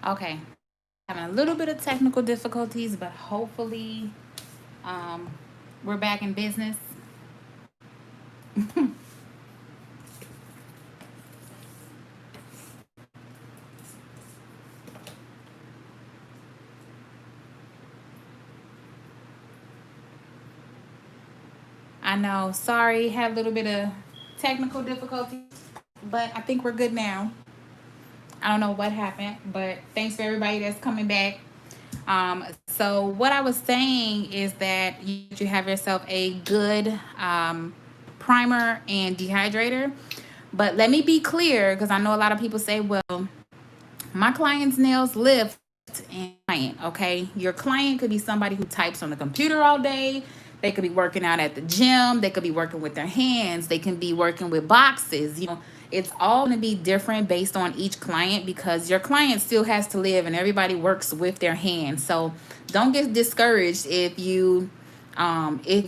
Okay, having a little bit of technical difficulties, but hopefully um, we're back in business. I know, sorry, had a little bit of technical difficulties, but I think we're good now. I don't know what happened, but thanks for everybody that's coming back. So what I was saying is that you have yourself a good primer and dehydrator. But let me be clear, because I know a lot of people say, well, my client's nails lift and client, okay? Your client could be somebody who types on the computer all day. They could be working out at the gym. They could be working with their hands. They can be working with boxes. It's all going to be different based on each client because your client still has to live and everybody works with their hands. So don't get discouraged if you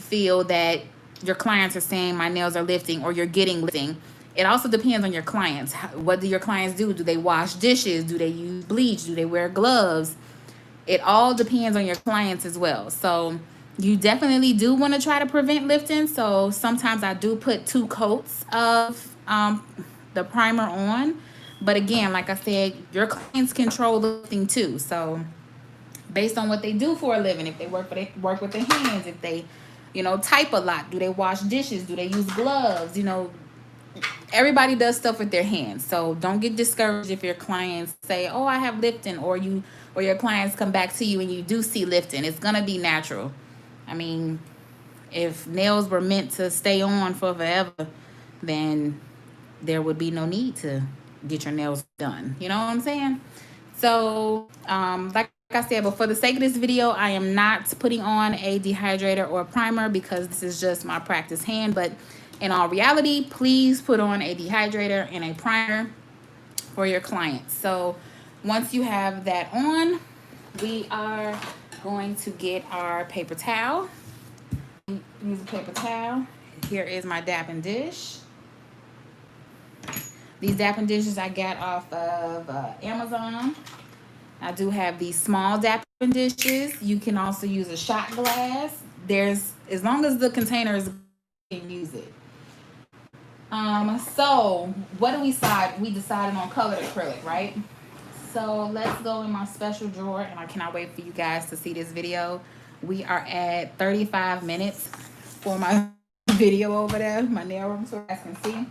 feel that your clients are saying my nails are lifting or you're getting lifting. It also depends on your clients. What do your clients do? Do they wash dishes? Do they use bleach? Do they wear gloves? It all depends on your clients as well. So you definitely do want to try to prevent lifting. So sometimes I do put 2 coats of the primer on. But again, like I said, your clients control lifting too. So based on what they do for a living, if they work with their hands, if they, type a lot, do they wash dishes? Do they use gloves? Everybody does stuff with their hands. So don't get discouraged if your clients say, "Oh, I have lifting," or your clients come back to you and you do see lifting. It's gonna be natural. I mean, if nails were meant to stay on for forever, then there would be no need to get your nails done. You know what I'm saying? So, like I said, but for the sake of this video, I am not putting on a dehydrator or a primer because this is just my practice hand. But in all reality, please put on a dehydrator and a primer for your clients. So once you have that on, we are going to get our paper towel. Use a paper towel. Here is my dapping dish. These dapping dishes I got off of Amazon. I do have these small dapping dishes. You can also use a shot glass. As long as the container is, you can use it. So what do we decide? We decided on colored acrylic, right? So let's go in my special drawer, and I cannot wait for you guys to see this video. We are at 35 minutes for my video over there, my nail room, so you guys can see.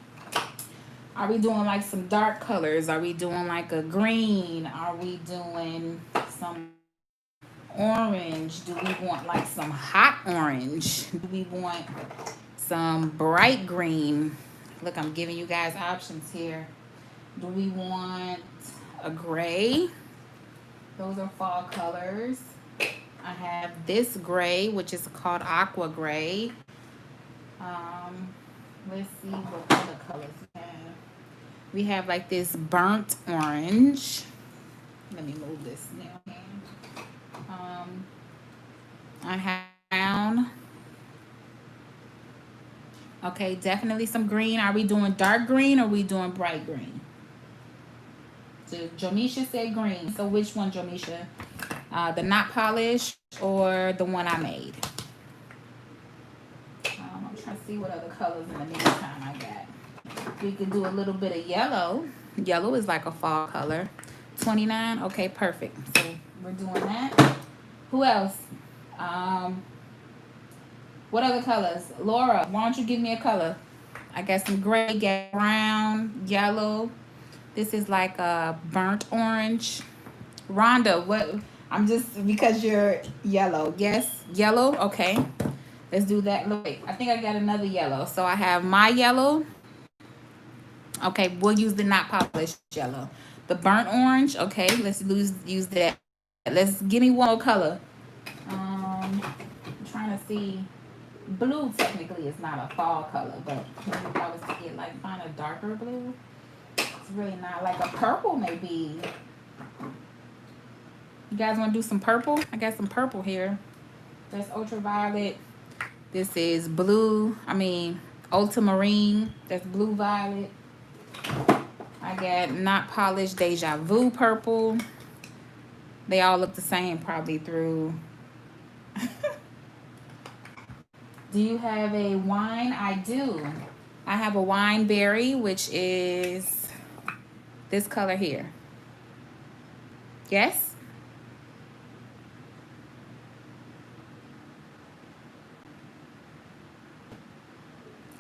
Are we doing like some dark colors? Are we doing like a green? Are we doing some orange? Do we want like some hot orange? Do we want some bright green? Look, I'm giving you guys options here. Do we want a gray? Those are fall colors. I have this gray, which is called aqua gray. Let's see what other colors we have. We have like this burnt orange. Let me move this nail hand. I have brown. Okay, definitely some green. Are we doing dark green or are we doing bright green? So Jonisha said green. So which one, Jonisha? The not polished or the one I made? I'm trying to see what other colors in the meantime I got. We could do a little bit of yellow. Yellow is like a fall color. 29. Okay, perfect. So we're doing that. Who else? What other colors? Laura, why don't you give me a color? I got some gray, got brown, yellow. This is like a burnt orange. Rhonda, what? I'm just because you're yellow. Yes, yellow. Okay, let's do that. Wait, I think I got another yellow. So I have my yellow. Okay, we'll use the not polished yellow. The burnt orange. Okay, let's use that. Let's give me one more color. I'm trying to see. Blue technically is not a fall color, but if I was to get like find a darker blue, it's really not. Like a purple maybe. You guys want to do some purple? I got some purple here. That's ultraviolet. This is blue. I mean, ultramarine. That's blue violet. I got not polished deja vu purple. They all look the same probably through. Do you have a wine? I do. I have a wine berry, which is this color here. Yes?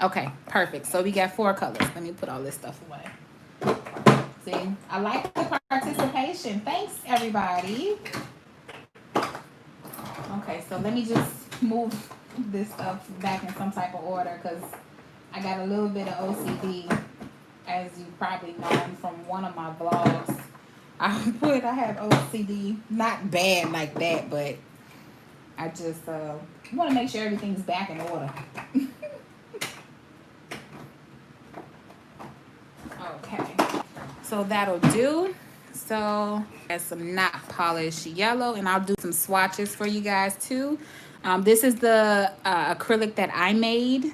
Okay, perfect. So we got 4 colors. Let me put all this stuff away. See, I like the participation. Thanks, everybody. Okay, so let me just move this stuff back in some type of order because I got a little bit of OCD, as you probably know from one of my vlogs. I have OCD, not bad like that, but I just want to make sure everything's back in order. Okay, so that'll do. So got some not polished yellow, and I'll do some swatches for you guys too. This is the acrylic that I made,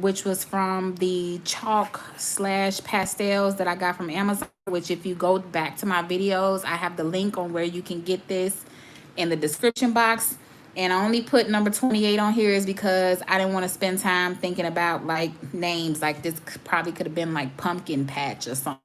which was from the chalk / pastels that I got from Amazon, which if you go back to my videos, I have the link on where you can get this in the description box. And I only put number 28 on here is because I didn't want to spend time thinking about like names. Like this probably could have been like pumpkin patch or something.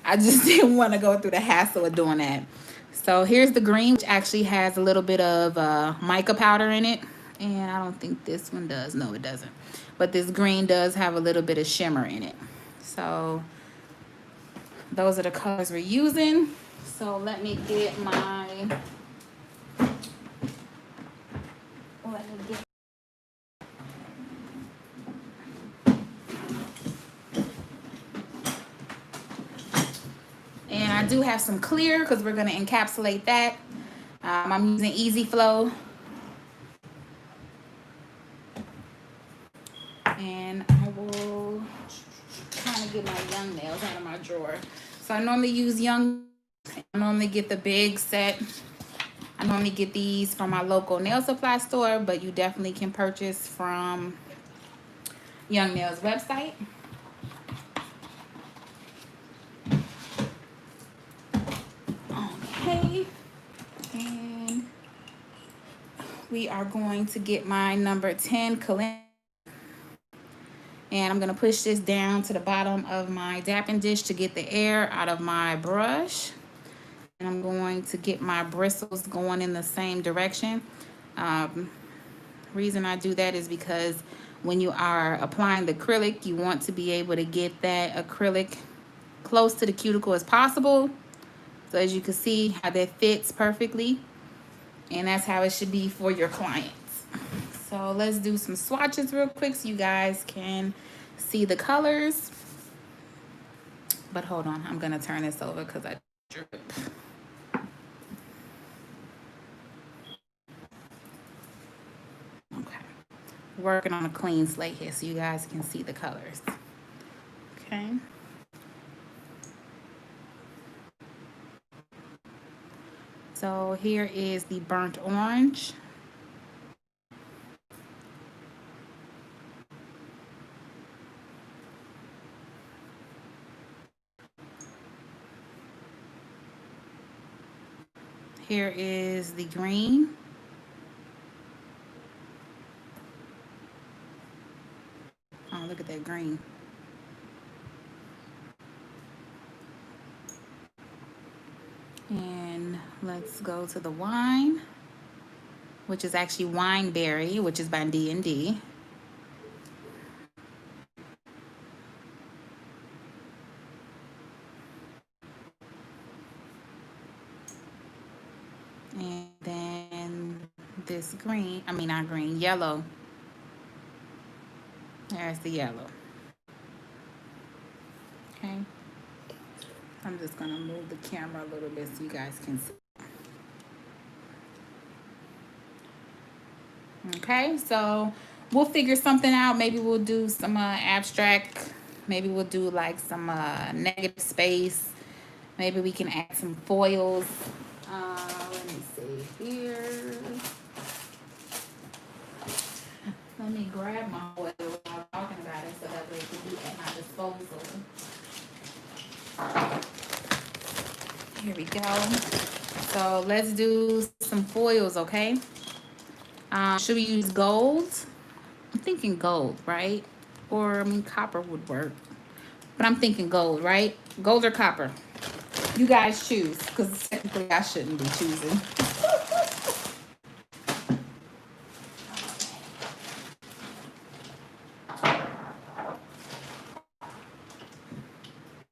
I just didn't want to go through the hassle of doing that. So here's the green, which actually has a little bit of mica powder in it. And I don't think this one does. No, it doesn't. But this green does have a little bit of shimmer in it. So those are the colors we're using. So let me get my... And I do have some clear because we're going to encapsulate that. I'm using Easy Flow. And I will try to get my young nails out of my drawer. So I normally use young. I normally get the big set. I normally get these from my local nail supply store, but you definitely can purchase from Young Nails website. Okay. And we are going to get my number 10 Calendar. And I'm going to push this down to the bottom of my dapping dish to get the air out of my brush. And I'm going to get my bristles going in the same direction. Reason I do that is because when you are applying the acrylic, you want to be able to get that acrylic close to the cuticle as possible. So as you can see how that fits perfectly. And that's how it should be for your clients. So let's do some swatches real quick so you guys can see the colors. But hold on, I'm gonna turn this over because I drip. Okay, working on a clean slate here so you guys can see the colors. Okay. So here is the burnt orange. Here is the green. Oh, look at that green. And let's go to the wine, which is actually Wine Berry, which is by D&D. And then this green, not green, yellow. There's the yellow. Okay. I'm just gonna move the camera a little bit so you guys can see. Okay, so we'll figure something out. Maybe we'll do some abstract. Maybe we'll do like some negative space. Maybe we can add some foils. Let me see here. Let me grab my foil while I'm talking about it so that way it can be at my disposal. Here we go. So let's do some foils, okay? Should we use gold? I'm thinking gold, right? Or, I mean, copper would work. But I'm thinking gold, right? Gold or copper? You guys choose, because technically I shouldn't be choosing.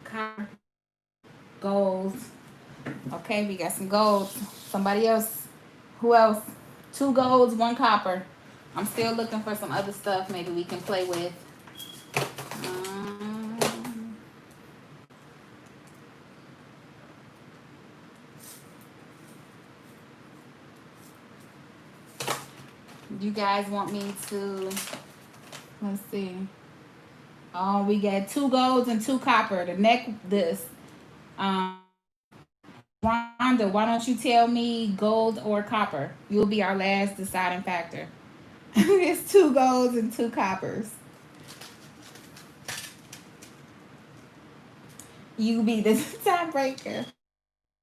Copper, gold. Okay, we got some gold. Somebody else. Who else? 2 golds, 1 copper. I'm still looking for some other stuff maybe we can play with. You guys want me to, let's see. Oh, we got 2 golds and 2 copper. The neck, this. Rhonda, why don't you tell me gold or copper? You'll be our last deciding factor. It's 2 golds and 2 coppers. You be the tiebreaker.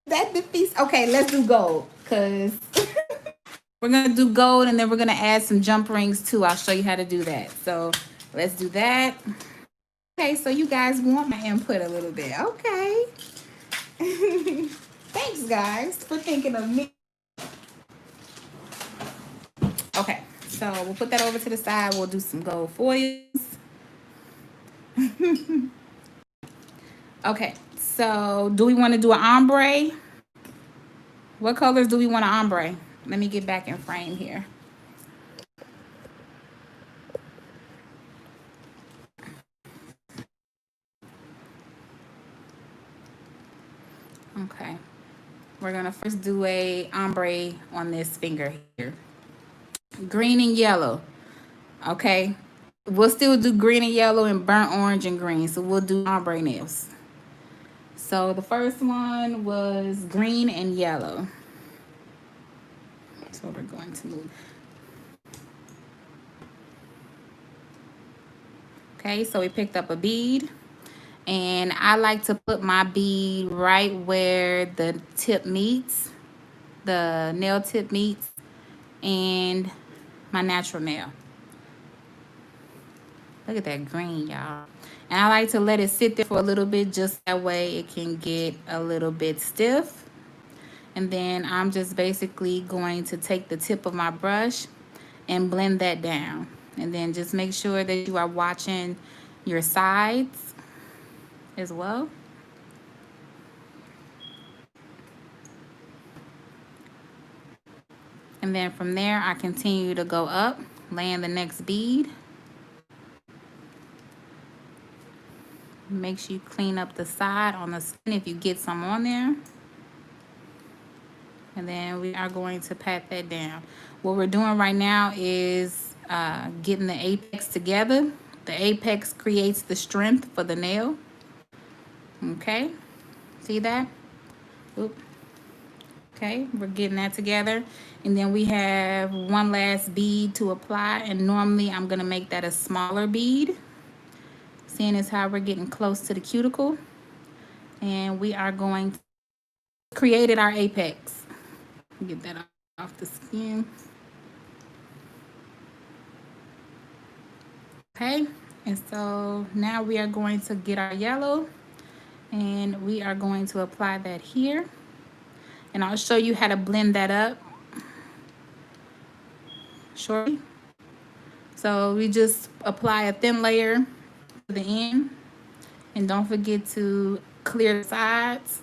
That defeats. Okay, let's do gold because we're gonna do gold and then we're gonna add some jump rings too. I'll show you how to do that. So let's do that. Okay, so you guys want my input a little bit. Okay. Thanks, guys, for thinking of me. Okay, so we'll put that over to the side. We'll do some gold foils. Okay, so do we want to do an ombre? What colors do we want an ombre? Let me get back in frame here. Okay, we're gonna first do a ombre on this finger here. Green and yellow. Okay, we'll still do green and yellow and burnt orange and green. So we'll do ombre nails. So the first one was green and yellow. So we're going to move. Okay, so we picked up a bead. And I like to put my bead right where the tip meets, the nail tip meets, and my natural nail. Look at that green, y'all. And I like to let it sit there for a little bit, just that way it can get a little bit stiff. And then I'm just basically going to take the tip of my brush and blend that down. And then just make sure that you are watching your sides as well. And then from there, I continue to go up, laying the next bead. Make sure you clean up the side on the skin if you get some on there. And then we are going to pat that down. What we're doing right now is getting the apex together. The apex creates the strength for the nail. Okay, see that? Oop. Okay, we're getting that together. And then we have one last bead to apply. And normally I'm gonna make that a smaller bead. Seeing as how we're getting close to the cuticle. And we are going to create our apex. Get that off the skin. Okay, and so now we are going to get our yellow and we are going to apply that here. And I'll show you how to blend that up shortly. So we just apply a thin layer to the end. And don't forget to clear the sides.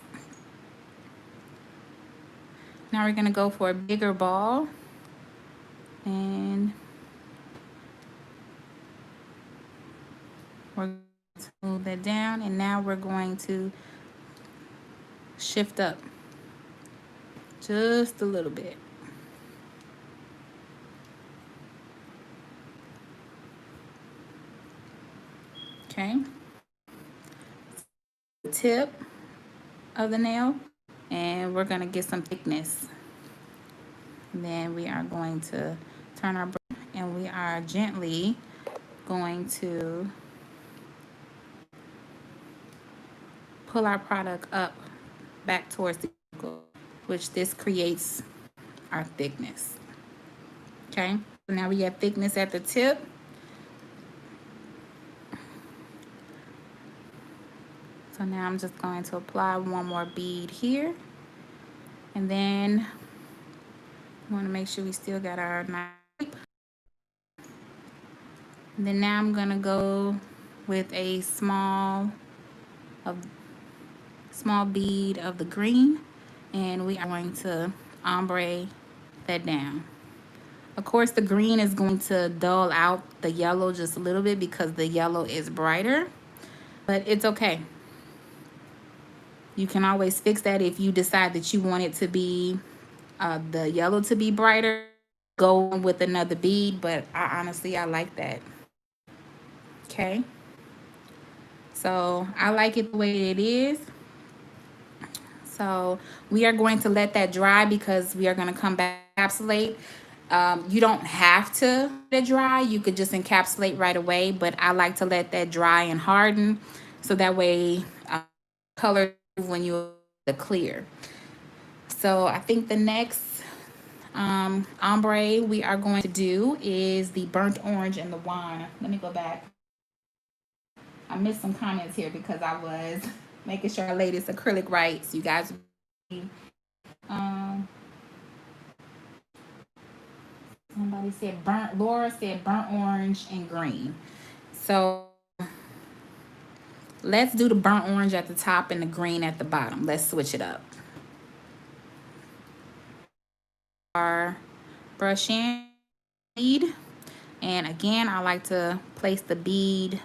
Now we're gonna go for a bigger ball. And we're going to move that down. And now we're going to shift up just a little bit. Okay, the tip of the nail, and we're gonna get some thickness. And then we are going to turn our brush, and we are gently going to pull our product up back towards the cuticle, which this creates our thickness. Okay, so now we have thickness at the tip. So now I'm just going to apply one more bead here, and then we want to make sure we still got our knife. And then now I'm gonna go with a small bead of the green, and we are going to ombre that down. Of course, the green is going to dull out the yellow just a little bit because the yellow is brighter, but it's okay. You can always fix that if you decide that you want it to be the yellow to be brighter. Go with another bead, but I like that. Okay, so I like it the way it is. So we are going to let that dry because we are going to come back and encapsulate. You don't have to let it dry. You could just encapsulate right away, but I like to let that dry and harden so that way color when you the clear. So I think the next ombre we are going to do is the burnt orange and the wine. Let me go back. I missed some comments here because I was making sure I laid this acrylic right so you guys um somebody said Laura said burnt orange and green. So let's do the burnt orange at the top and the green at the bottom. Let's switch it up. Our brush in bead, and again I like to place the bead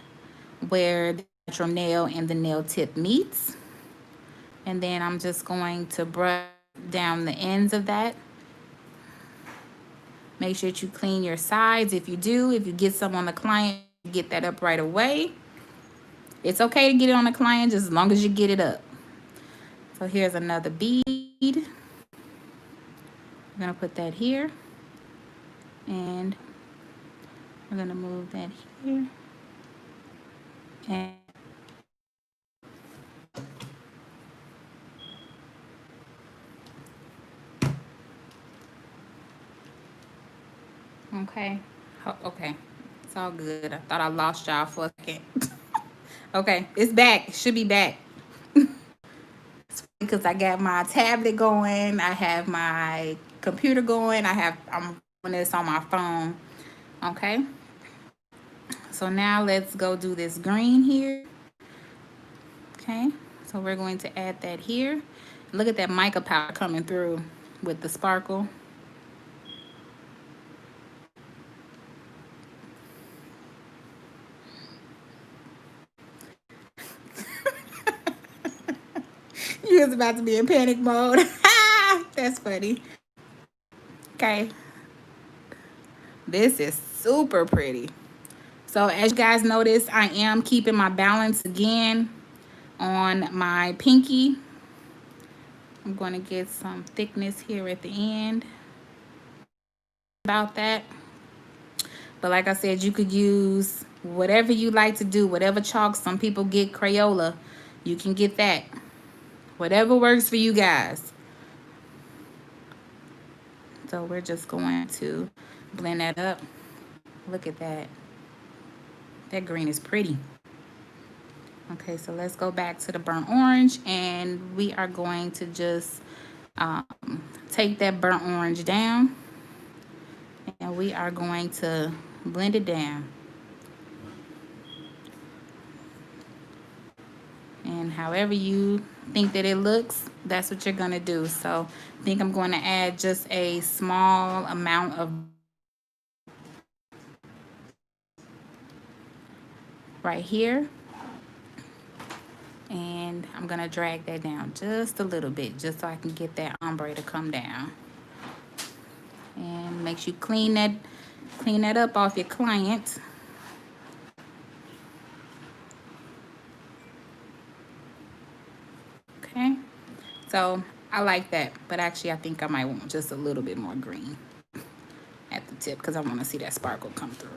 where the natural nail and the nail tip meets, and then I'm just going to brush down the ends of that. Make sure that you clean your sides. If you get some on the client, get that up right away. It's okay to get it on the client just as long as you get it up. So here's another bead. I'm gonna put that here, and we're gonna move that here, and okay, okay, it's all good. I thought I lost y'all for a second. Okay, it's back. It should be back. Because I got my tablet going, I have my computer going, I'm doing this on my phone. Okay. So now let's go do this green here. Okay. So we're going to add that here. Look at that mica powder coming through with the sparkle. You was about to be in panic mode. That's funny. Okay. This is super pretty. So as you guys notice, I am keeping my balance again on my pinky. I'm going to get some thickness here at the end. About that. But like I said, you could use whatever you like to do, whatever chalk. Some people get Crayola. You can get that. Whatever works for you guys. So we're just going to blend that up. Look at that. That green is pretty. Okay, so let's go back to the burnt orange, and we are going to just take that burnt orange down, and we are going to blend it down. And however you think that it looks, that's what you're going to do. So I think I'm going to add just a small amount of right here. And I'm going to drag that down just a little bit, just so I can get that ombre to come down. And make sure you clean that up off your client. So I like that, but actually I think I might want just a little bit more green at the tip because I want to see that sparkle come through.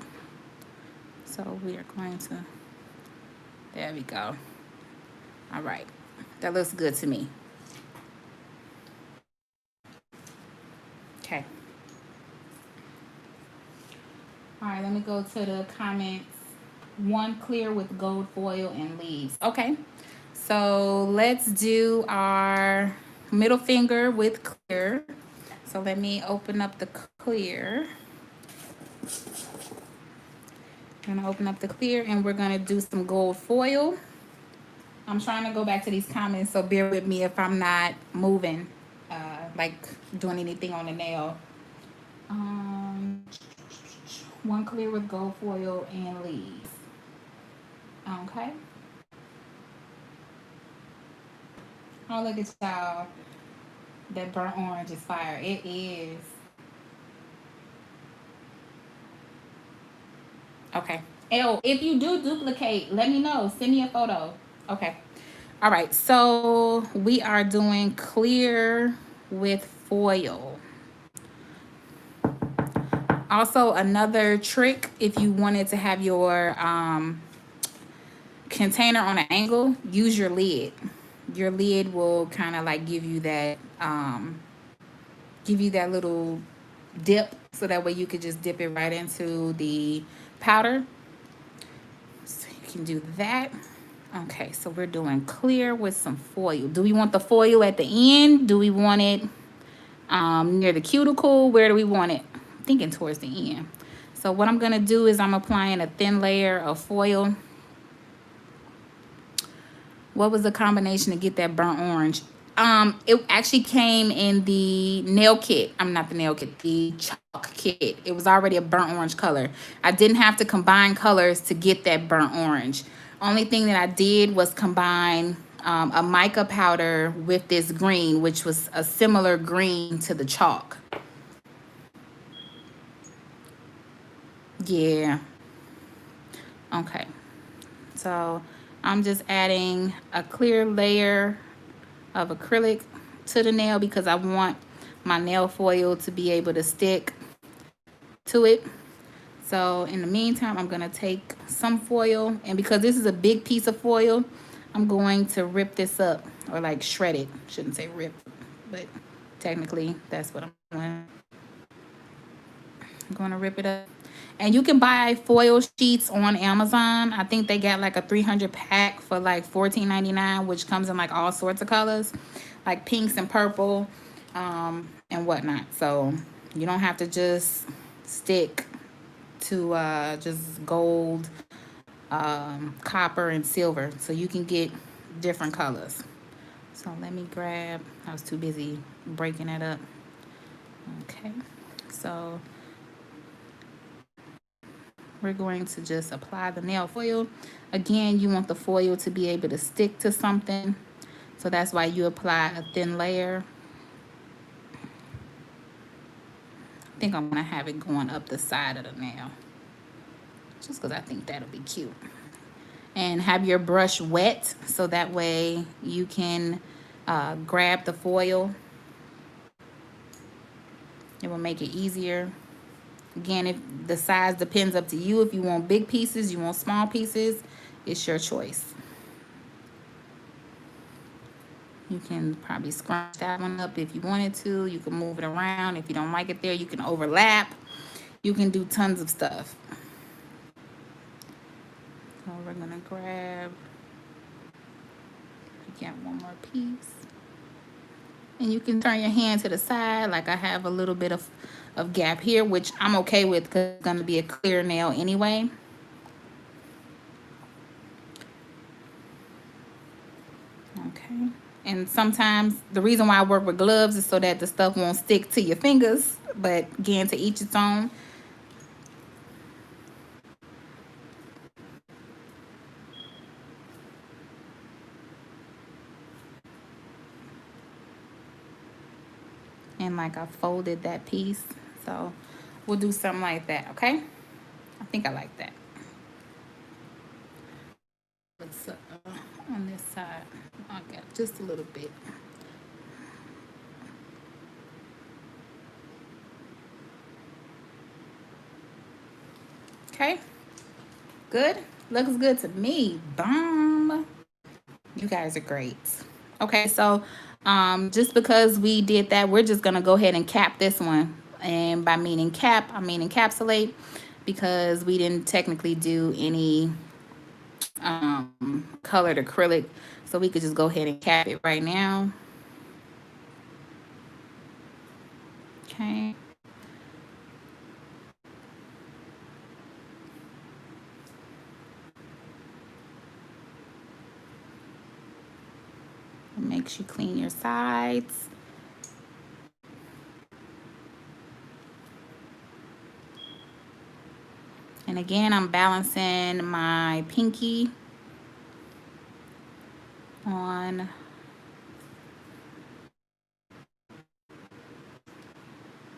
So we are going to, there we go. All right, that looks good to me. Okay. All right, let me go to the comments. One clear with gold foil and leaves. Okay, so let's do our middle finger with clear. So let me open up the clear. I'm gonna open up the clear and we're gonna do some gold foil. I'm trying to go back to these comments, so bear with me if I'm not moving, like doing anything on the nail. One clear with gold foil and leaves. Okay. Oh, look at y'all. That burnt orange is fire. It is. Okay. Oh, if you do duplicate, let me know. Send me a photo. Okay. All right. So we are doing clear with foil. Also, another trick, if you wanted to have your container on an angle, use your lid. Your lid will kind of like give you that little dip, so that way you could just dip it right into the powder. So you can do that. Okay, so we're doing clear with some foil. Do we want the foil at the end? Do we want it near the cuticle? Where do we want it? I'm thinking towards the end. So what I'm gonna do is I'm applying a thin layer of foil. What was the combination to get that burnt orange? It actually came in the nail kit. I'm not the nail kit, the chalk kit. It was already a burnt orange color. I didn't have to combine colors to get that burnt orange. Only thing that I did was combine a mica powder with this green, which was a similar green to the chalk. Yeah. Okay. So I'm just adding a clear layer of acrylic to the nail because I want my nail foil to be able to stick to it. So in the meantime, I'm gonna take some foil, and because this is a big piece of foil, I'm going to rip this up, or like shred it. Shouldn't say rip, but technically that's what I'm doing. I'm gonna rip it up. And you can buy foil sheets on Amazon. I think they got like a 300 pack for like $14.99, which comes in like all sorts of colors, like pinks and purple, and whatnot. So you don't have to just stick to just gold, copper, and silver. So you can get different colors. So let me grab, I was too busy breaking it up. Okay, so we're going to just apply the nail foil. Again, you want the foil to be able to stick to something. So that's why you apply a thin layer. I think I'm gonna have it going up the side of the nail, just because I think that'll be cute. And have your brush wet so that way you can grab the foil. It will make it easier. Again, if the size depends up to you. If you want big pieces, you want small pieces, it's your choice. You can probably scrunch that one up if you wanted to. You can move it around. If you don't like it there, you can overlap. You can do tons of stuff. So we're gonna grab, again, one more piece. And you can turn your hand to the side, like I have a little bit of gap here, which I'm okay with because it's gonna be a clear nail anyway. Okay. And sometimes the reason why I work with gloves is so that the stuff won't stick to your fingers. But again, to each its own. And like I folded that piece. So we'll do something like that, okay? I think I like that. Let's on this side. I got just a little bit. Okay, good. Looks good to me. Boom. You guys are great. Okay, so just because we did that, we're just gonna go ahead and cap this one. And by meaning cap, I mean encapsulate, because we didn't technically do any colored acrylic. So we could just go ahead and cap it right now. Okay. Make sure you clean your sides. And again, I'm balancing my pinky on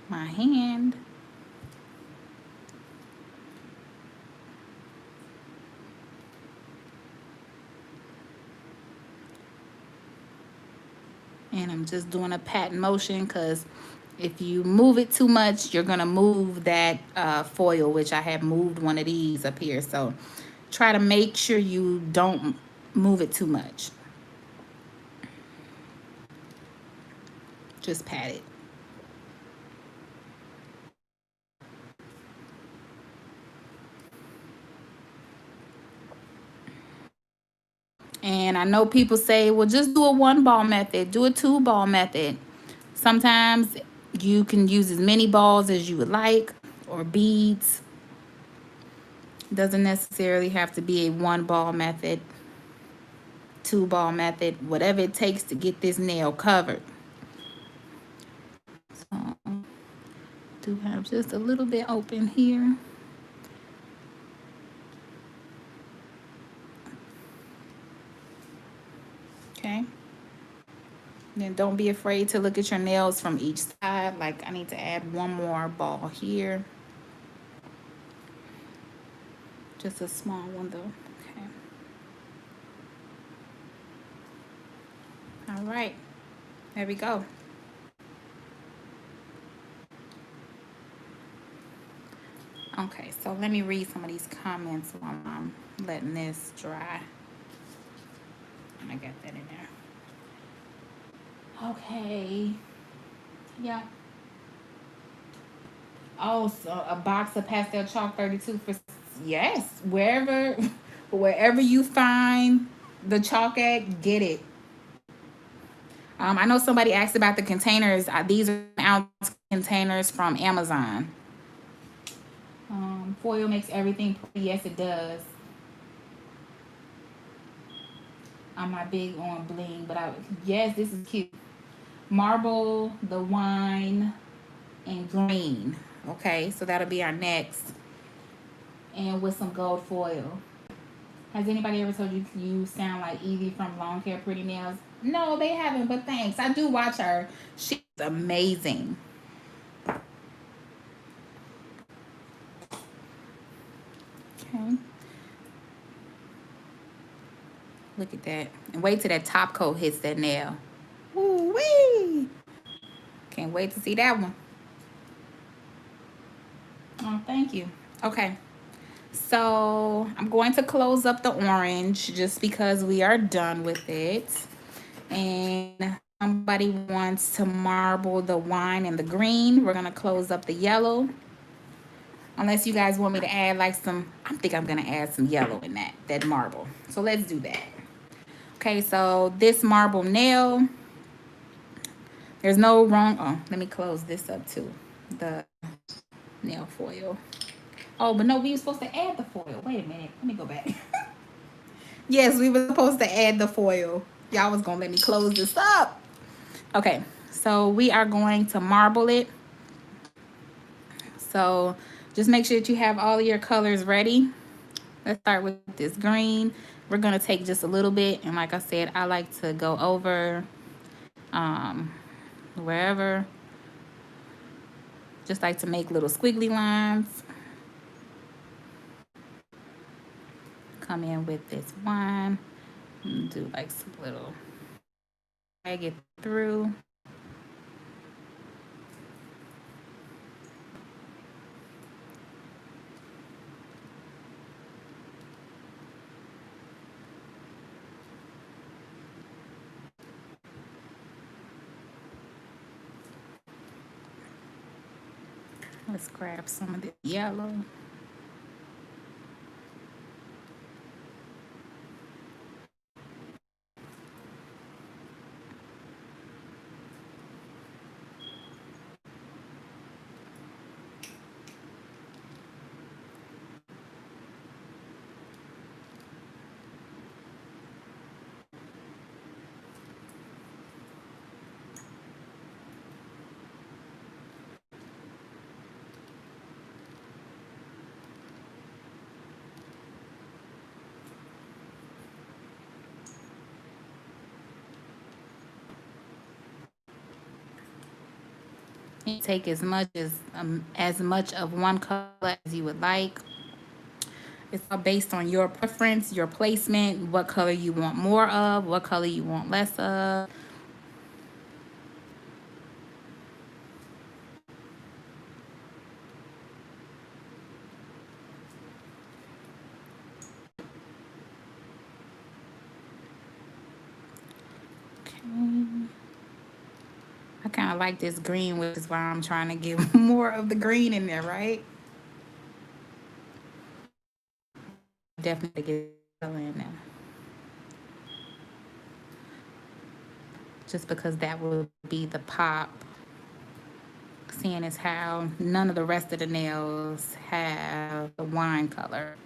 my hand. And I'm just doing a pat motion because if you move it too much, you're going to move that foil, which I have moved one of these up here. So try to make sure you don't move it too much. Just pat it. And I know people say, well, just do a 1-ball method, do a 2-ball method. Sometimes you can use as many balls as you would like, or beads. Doesn't necessarily have to be a 1-ball method, 2-ball method, whatever it takes to get this nail covered. So do have just a little bit open here. Okay. Then don't be afraid to look at your nails from each side. Like I need to add one more ball here. Just a small one though. Okay. All right. There we go. Okay, so let me read some of these comments while I'm letting this dry. And I got that in there. Okay. Yeah. Oh, so a box of pastel chalk 32 for, yes, wherever you find the chalk at, get it. I know somebody asked about the containers. These are ounce containers from Amazon. Foil makes everything pretty. Yes, it does. I'm not big on bling, but yes, this is cute. Marble, the wine, and green. Okay, so that'll be our next. And with some gold foil. Has anybody ever told you you sound like Evie from Long Hair Pretty Nails? No, they haven't, but thanks. I do watch her. She's amazing. Okay. Look at that. And wait till that top coat hits that nail. Woo-wee! Can't wait to see that one. Oh, thank you. Okay. So I'm going to close up the orange just because we are done with it. And somebody wants to marble the wine and the green. We're going to close up the yellow. Unless you guys want me to add like some, I think I'm going to add some yellow in that marble. So let's do that. Okay, so this marble nail, there's no wrong. Oh, let me close this up too. The nail foil. Oh, but no, we were supposed to add the foil. Wait a minute. Let me go back. Yes, we were supposed to add the foil. Y'all was going to let me close this up. Okay, so we are going to marble it. So just make sure that you have all of your colors ready. Let's start with this green. We're going to take just a little bit. And like I said, I like to go over wherever. Just like to make little squiggly lines. Come in with this one. And do like some little drag it through. Let's grab some of this yellow. You take as much of one color as you would like. It's all based on your preference, your placement, what color you want more of, what color you want less of. Okay. I kind of like this green, which is why I'm trying to get more of the green in there, right? Definitely get color in there. Just because that will be the pop. Seeing as how none of the rest of the nails have the wine color.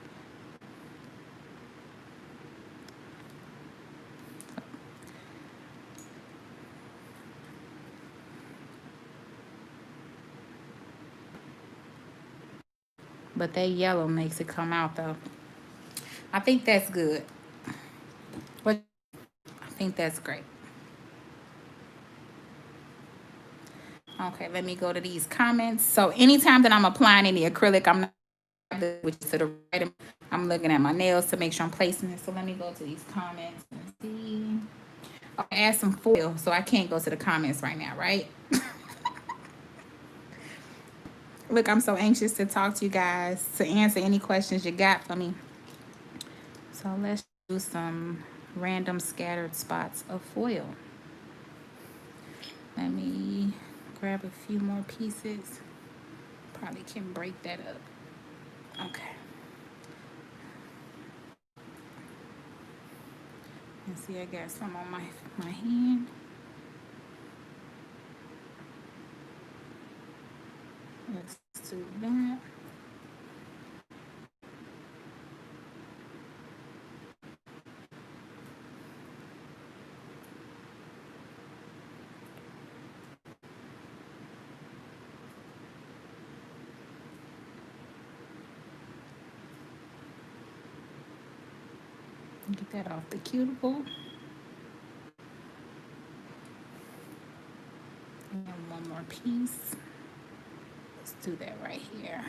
But that yellow makes it come out though. I think that's good. But I think that's great. Okay, let me go to these comments. So anytime that I'm applying any acrylic, I'm not which to the right. I'm looking at my nails to make sure I'm placing it. So let me go to these comments and see. I'll add some foil, so I can't go to the comments right now, right? Look, I'm so anxious to talk to you guys, to answer any questions you got for me. So let's do some random scattered spots of foil. Let me grab a few more pieces. Probably can break that up. Okay. Let's see, I got some on my hand. Let's do that. Get that off the cuticle. And one more piece. Let's do that right here.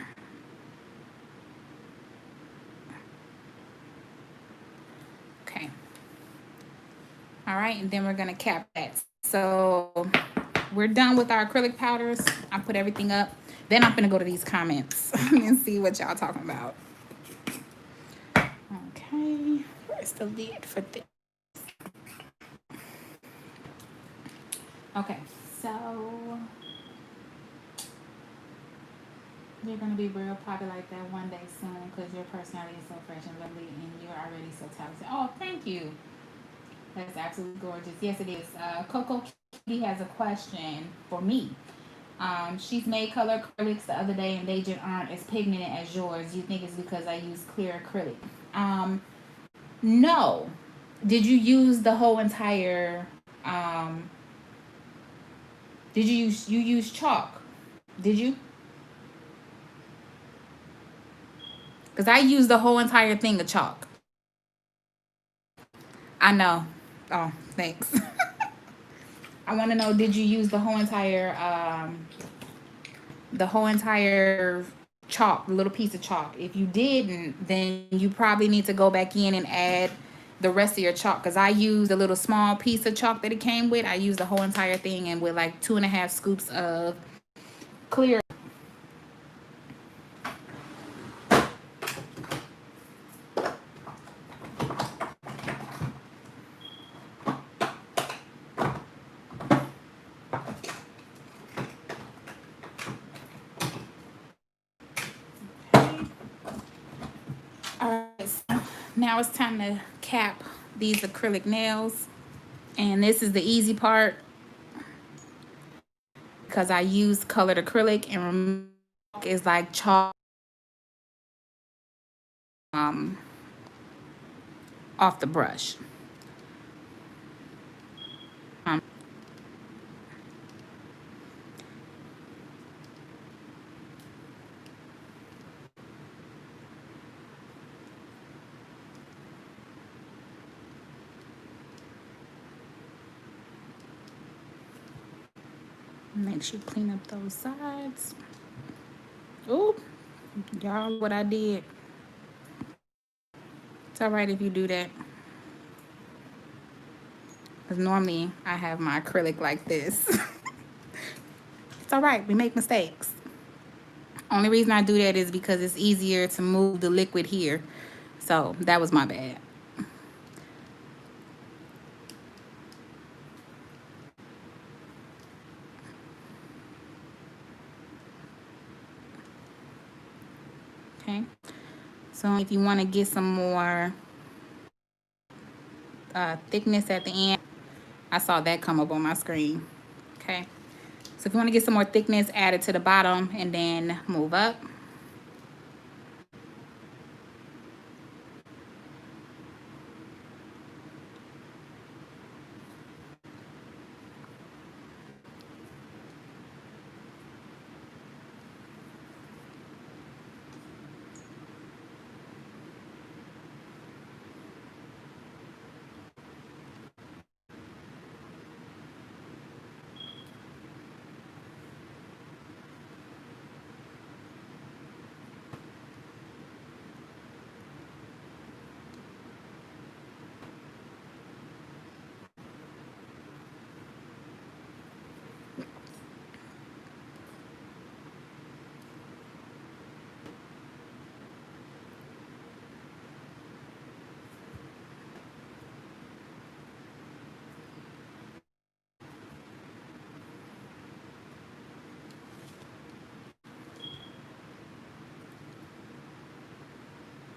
Okay. All right, and then we're gonna cap that. So we're done with our acrylic powders. I put everything up. Then I'm gonna go to these comments and see what y'all talking about. Okay, where's the lid for this? Okay, so you're gonna be real popular like that one day soon because your personality is so fresh and lovely and you're already so talented. Oh, thank you. That's absolutely gorgeous. Yes, it is. Coco Kitty has a question for me. She's made color acrylics the other day and they just aren't as pigmented as yours. You think it's because I use clear acrylic? No. Did you use the whole entire? Did you use chalk? Did you? Because I used the whole entire thing of chalk. I know. Oh, thanks. I want to know, did you use the whole entire chalk, little piece of chalk? If you didn't, then you probably need to go back in and add the rest of your chalk, because I used a little small piece of chalk that it came with. I used the whole entire thing, and with like 2.5 scoops of clear. now it's time to cap these acrylic nails. And this is the easy part because I use colored acrylic and is like chalk off the brush. Make sure you clean up those sides. Ooh, y'all, what I did. It's all right if you do that. Because normally I have my acrylic like this. It's all right, we make mistakes. Only reason I do that is because it's easier to move the liquid here. So that was my bad. Okay. So if you want to get some more thickness at the end, I saw that come up on my screen. Okay. So if you want to get some more thickness, add it to the bottom and then move up.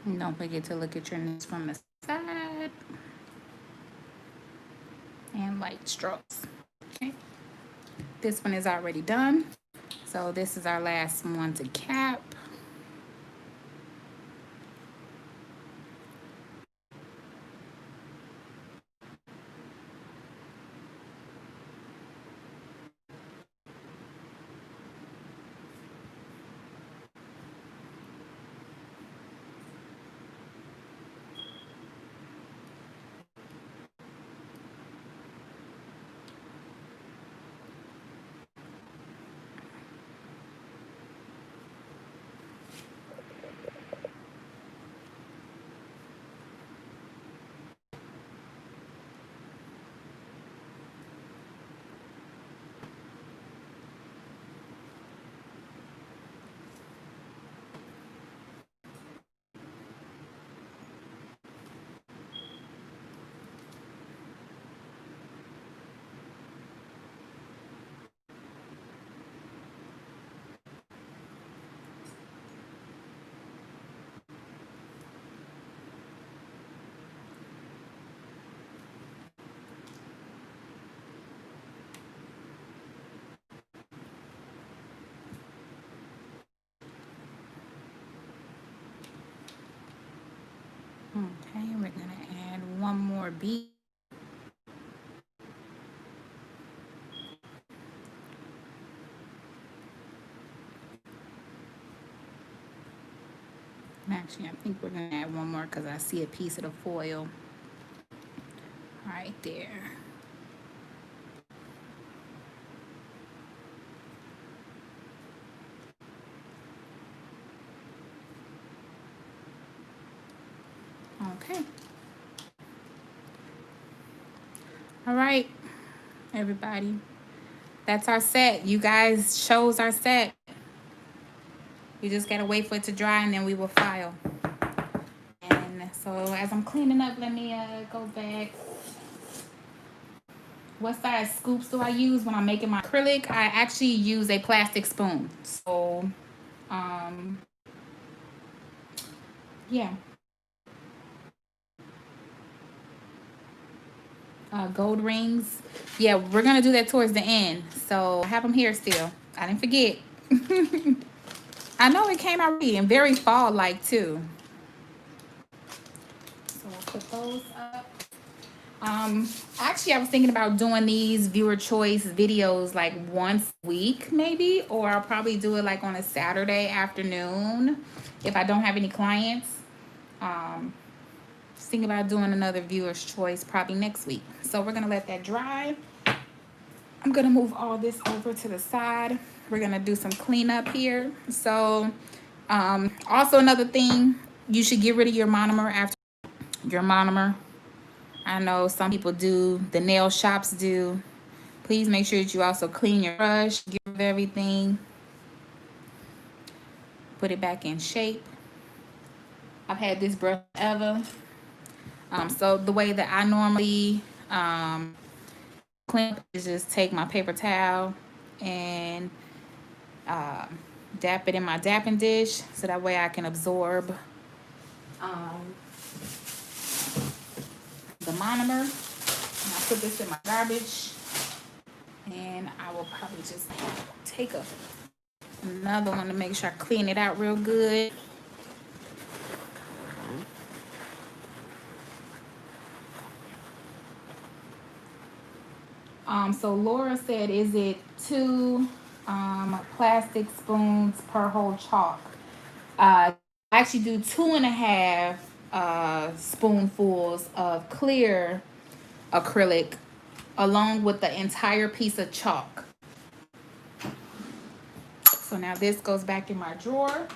And don't forget to look at your nails from the side. And light strokes. Okay. This one is already done. So this is our last one to cap. Okay, we're gonna add one more bead. Actually, I think we're gonna add one more because I see a piece of the foil right there. Okay. All right, everybody. That's our set. You guys chose our set. You just gotta wait for it to dry and then we will file. And so as I'm cleaning up, let me go back. What size scoops do I use when I'm making my acrylic? I actually use a plastic spoon. So, yeah. gold rings. Yeah, we're gonna do that towards the end. So I have them here still. I didn't forget. I know it came out and very fall like too. So I'll put those up. Actually, I was thinking about doing these viewer choice videos like once a week, maybe, or I'll probably do it like on a Saturday afternoon if I don't have any clients. Just thinking about doing another viewer's choice probably next week. So we're gonna let that dry. I'm gonna move all this over to the side. We're gonna do some cleanup here. So, also another thing, you should get rid of your monomer after your monomer. I know some people do, the nail shops do. Please make sure that you also clean your brush, get rid of everything, put it back in shape. I've had this brush forever. So the way that I normally clean is just take my paper towel and dap it in my dapping dish so that way I can absorb the monomer. And I put this in my garbage, and I will probably just take another one to make sure I clean it out real good. So Laura said, is it 2 plastic spoons per whole chalk? I actually do 2.5 spoonfuls of clear acrylic along with the entire piece of chalk. So now this goes back in my drawer. Put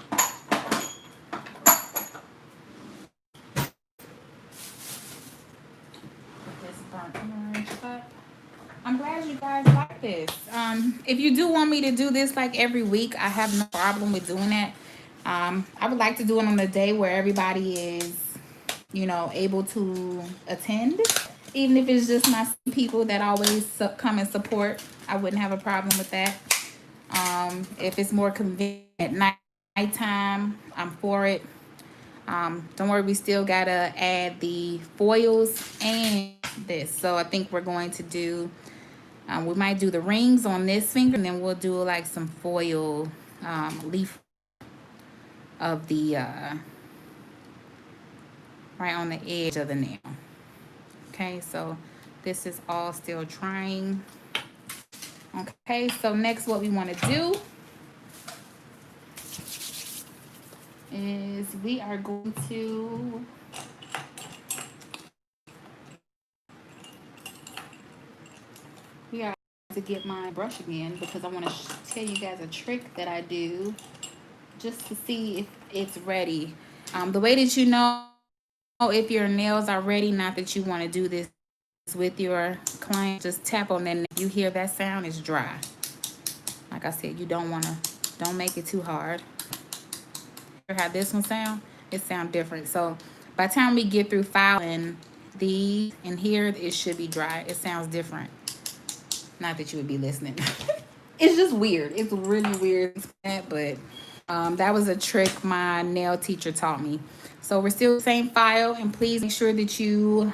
this burnt orange up. I'm glad you guys like this. If you do want me to do this like every week, I have no problem with doing that. I would like to do it on a day where everybody is, you know, able to attend. Even if it's just my people that always come and support, I wouldn't have a problem with that. If it's more convenient at nighttime, I'm for it. Don't worry, we still gotta add the foils and this. So I think we're going to do, we might do the rings on this finger, and then we'll do like some foil leaf of the right on the edge of the nail. Okay, so this is all still drying. Okay, so next what we want to do is we are going to get my brush again because I want to tell you guys a trick that I do just to see if it's ready. The way that you know if your nails are ready, not that you want to do this with your client, just tap on them. If you hear that sound, it's dry. Like I said, you don't make it too hard. How this one sound, it sound different. So by the time we get through filing these and here, it should be dry. It sounds different. Not that you would be listening. It's just weird. It's really weird, but that was a trick my nail teacher taught me. So we're still the same file, and please make sure that you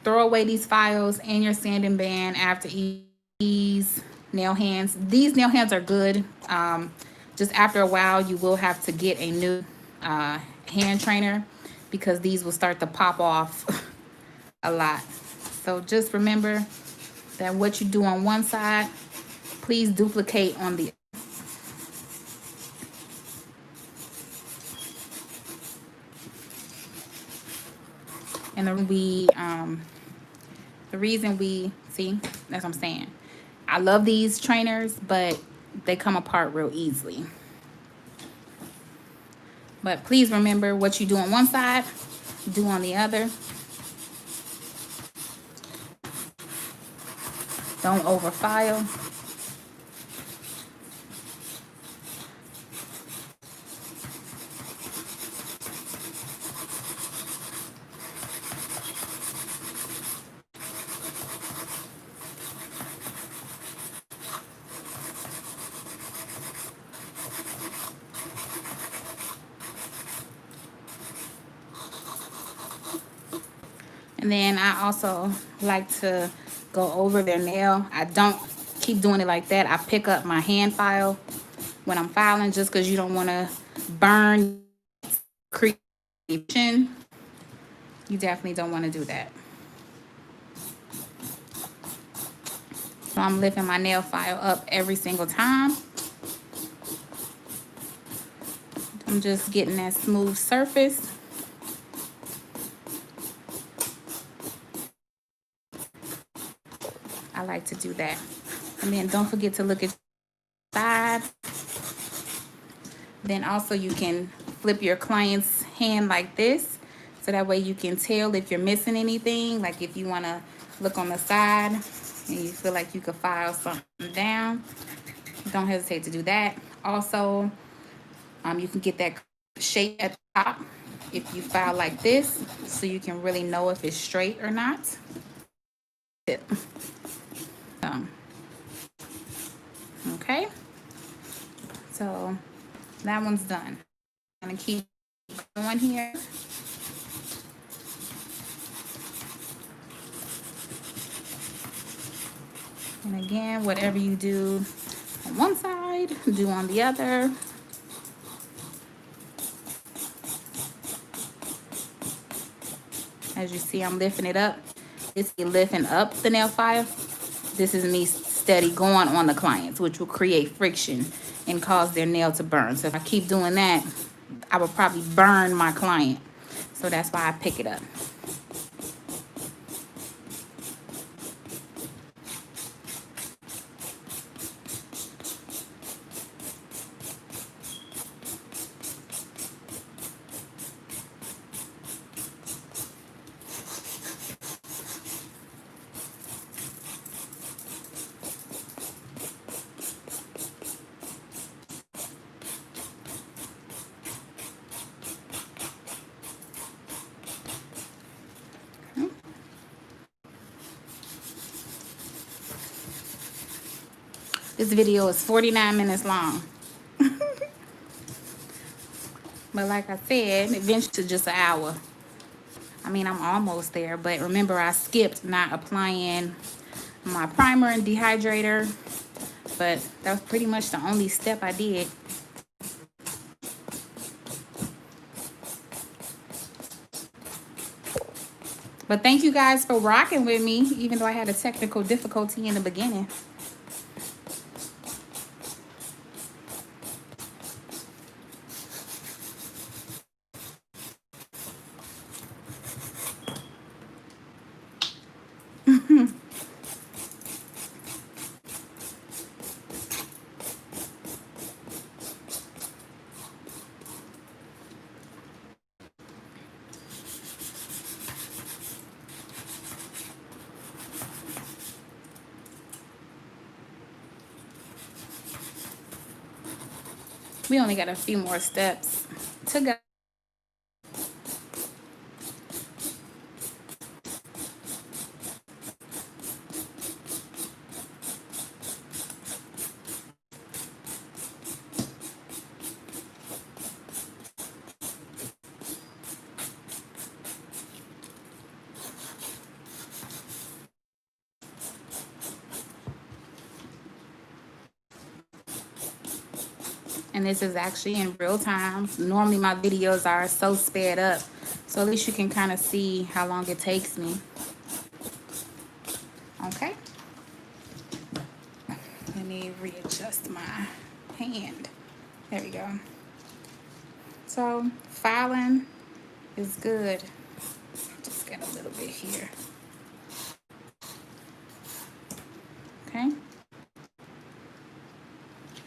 throw away these files and your sanding band after these nail hands. These nail hands are good. Just after a while, you will have to get a new hand trainer because these will start to pop off a lot. So just remember that what you do on one side, please duplicate on the other. And the reason we see, that's what I'm saying. I love these trainers, but they come apart real easily. But please remember what you do on one side, do on the other. Don't overfile. And then I also like to go over their nail. I don't keep doing it like that. I pick up my hand file when I'm filing, just because you don't want to burn creation. You definitely don't want to do that. So I'm lifting my nail file up every single time. I'm just getting that smooth surface. I like to do that. And then don't forget to look at the side. Then also you can flip your client's hand like this, so that way you can tell if you're missing anything. Like if you want to look on the side and you feel like you could file something down, don't hesitate to do that. Also, you can get that shape at the top if you file like this, so you can really know if it's straight or not. Okay, so that one's done. I'm gonna keep going here. And again, whatever you do on one side, do on the other. As you see, I'm lifting it up. It's lifting up the nail file. This is me steady going on the clients, which will create friction and cause their nail to burn. So if I keep doing that, I will probably burn my client. So that's why I pick it up. This video is 49 minutes long. But like I said, eventually just an hour. I mean, I'm almost there, but remember I skipped not applying my primer and dehydrator, but that was pretty much the only step I did. But thank you guys for rocking with me, even though I had a technical difficulty in the beginning. We only got a few more steps to go. And this is actually in real time. Normally my videos are so sped up, so at least you can kind of see how long it takes me. Okay, let me readjust my hand. There we go. So filing is good. Just get a little bit here. Okay,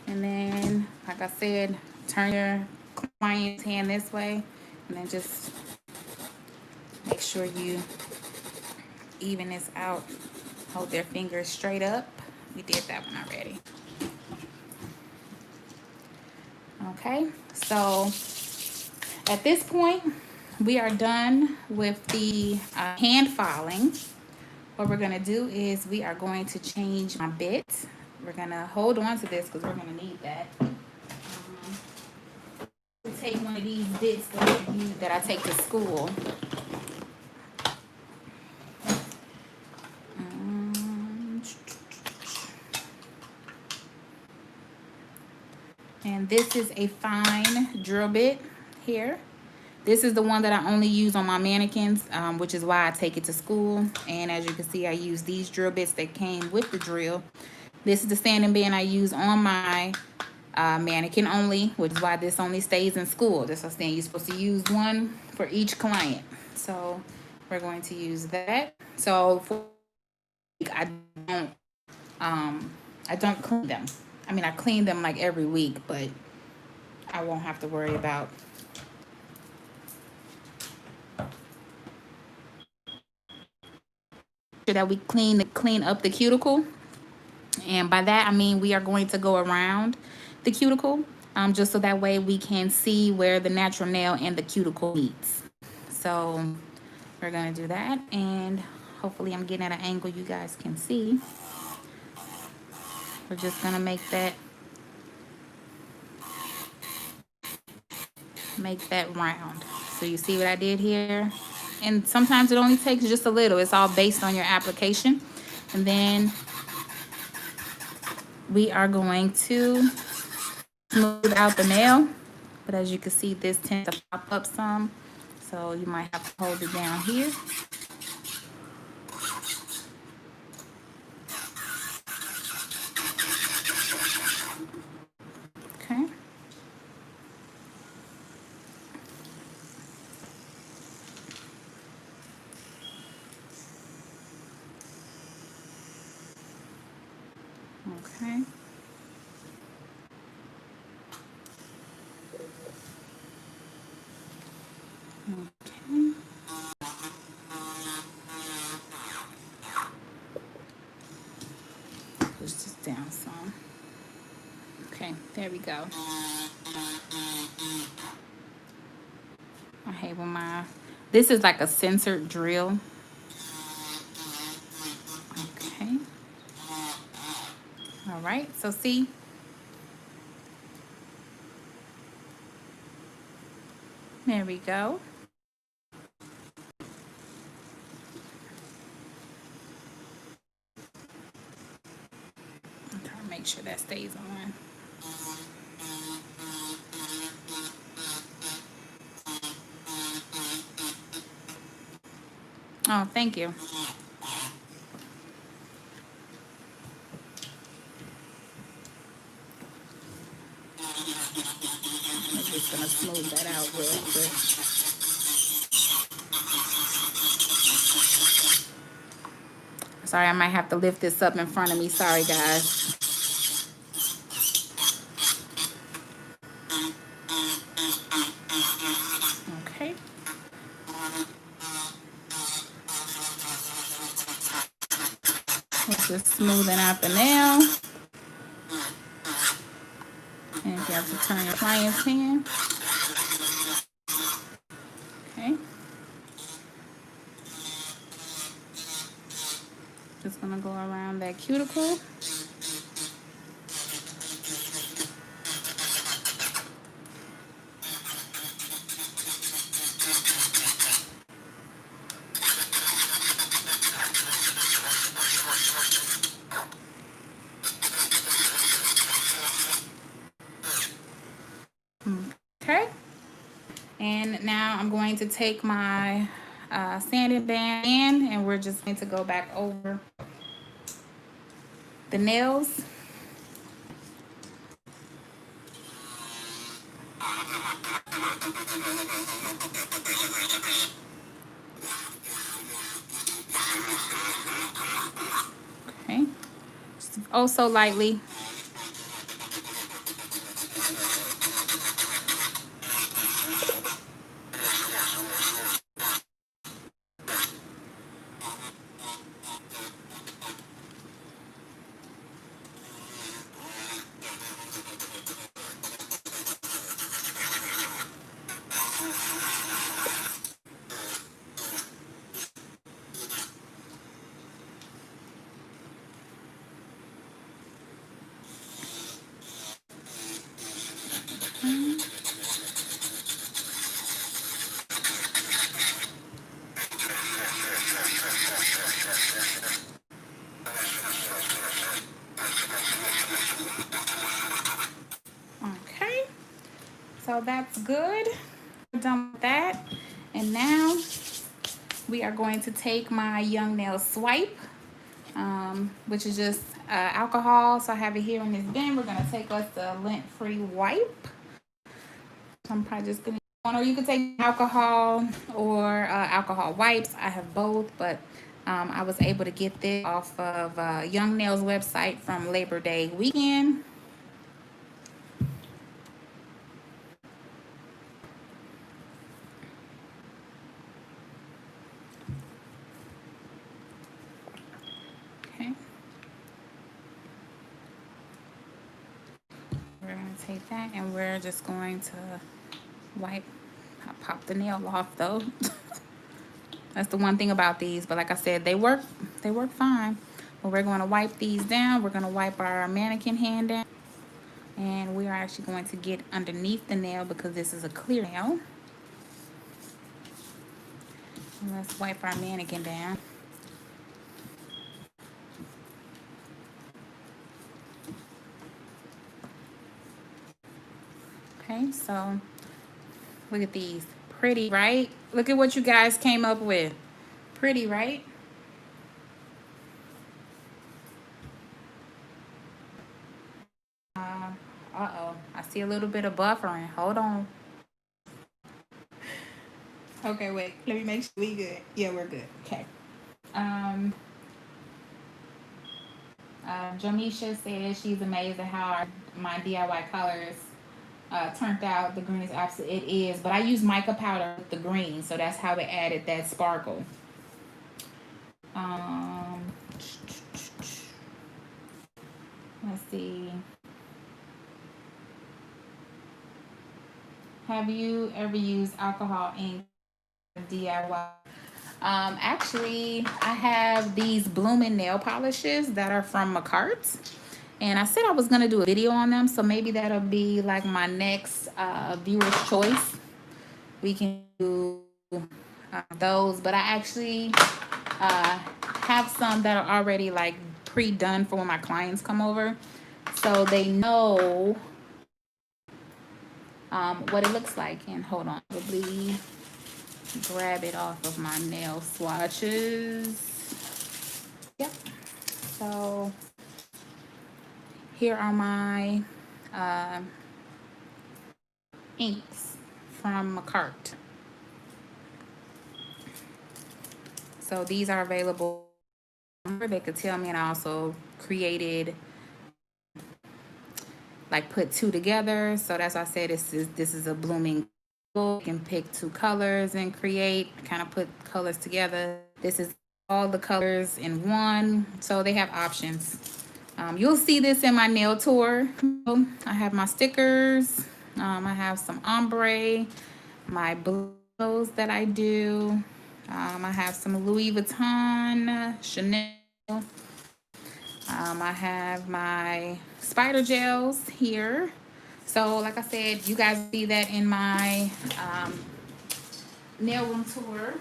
and then like I said, turn your client's hand this way, and then just make sure you even this out. Hold their fingers straight up. We did that one already. Okay, so at this point we are done with the hand filing. What we're gonna do is we are going to change my bit. We're gonna hold on to this because we're gonna need that. Take one of these bits that I take to school. And this is a fine drill bit here. This is the one that I only use on my mannequins, which is why I take it to school. And as you can see, I use these drill bits that came with the drill. This is the sanding band I use on my mannequin only, which is why this only stays in school. This is saying you're supposed to use one for each client. So we're going to use that. So for I don't I don't clean them. I mean, I clean them like every week, but I won't have to worry about that we clean up the cuticle. And by that, I mean we are going to go around the cuticle, just so that way we can see where the natural nail and the cuticle meets. So we're going to do that. And hopefully I'm getting at an angle you guys can see. We're just going to make that round. So you see what I did here? And sometimes it only takes just a little. It's all based on your application. And then we are going to smooth out the nail. But as you can see, this tends to pop up some. So you might have to hold it down here. Okay. Okay. Okay. Push this down some. Okay, there we go. I hate when this is like a censored drill. Okay. All right, so see. There we go. I'm trying to make sure that stays on. Oh, thank you. I'm just gonna smooth that out real quick. Sorry, I might have to lift this up in front of me. Sorry, guys. Okay. Let's just smoothing out the nail. And if you have to turn your client's hand. Okay. Just gonna go around that cuticle. Okay. And now I'm going to take my sanding band in, and we're just going to go back over the nails. Okay. Just also lightly. So that's good. We're done with that. And now we are going to take my Young Nail Swipe, which is just alcohol. So I have it here in this bin. We're gonna take us the lint-free wipe. So I'm probably just gonna, or you can take alcohol or alcohol wipes. I have both, but I was able to get this off of Young Nail's website from Labor Day weekend. Okay. We're gonna take that and we're just going to wipe. I popped the nail off though. That's the one thing about these, but like I said, they work fine. But we're going to wipe these down. We're going to wipe our mannequin hand down, and we are actually going to get underneath the nail because this is a clear nail. And let's wipe our mannequin down. Okay, so look at these. Pretty, right? Look at what you guys came up with. Pretty, right? Uh-oh. I see a little bit of buffering. Hold on. Okay, wait. Let me make sure we good. Yeah, we're good. Okay. Jamisha says she's amazed at how my DIY colors turned out. The green is absolutely, it is. But I use mica powder with the green, so that's how it added that sparkle. Let's see. Have you ever used alcohol ink DIY? Actually, I have these blooming nail polishes that are from Macart. And I said I was going to do a video on them. So maybe that'll be like my next viewer's choice. We can do those. But I actually have some that are already like pre-done for when my clients come over. So they know what it looks like. And hold on, probably grab it off of my nail swatches. Yep. So here are my inks from Macart. So these are available. They could tell me, and I also created, like, put two together. So that's why I said this is a blooming. You can pick two colors and create, kind of put colors together. This is all the colors in one. So they have options. You'll see this in my nail tour. I have my stickers. I have some ombre, my blues that I do. I have some Louis Vuitton, Chanel. I have my spider gels here. So like I said, you guys see that in my nail room tour.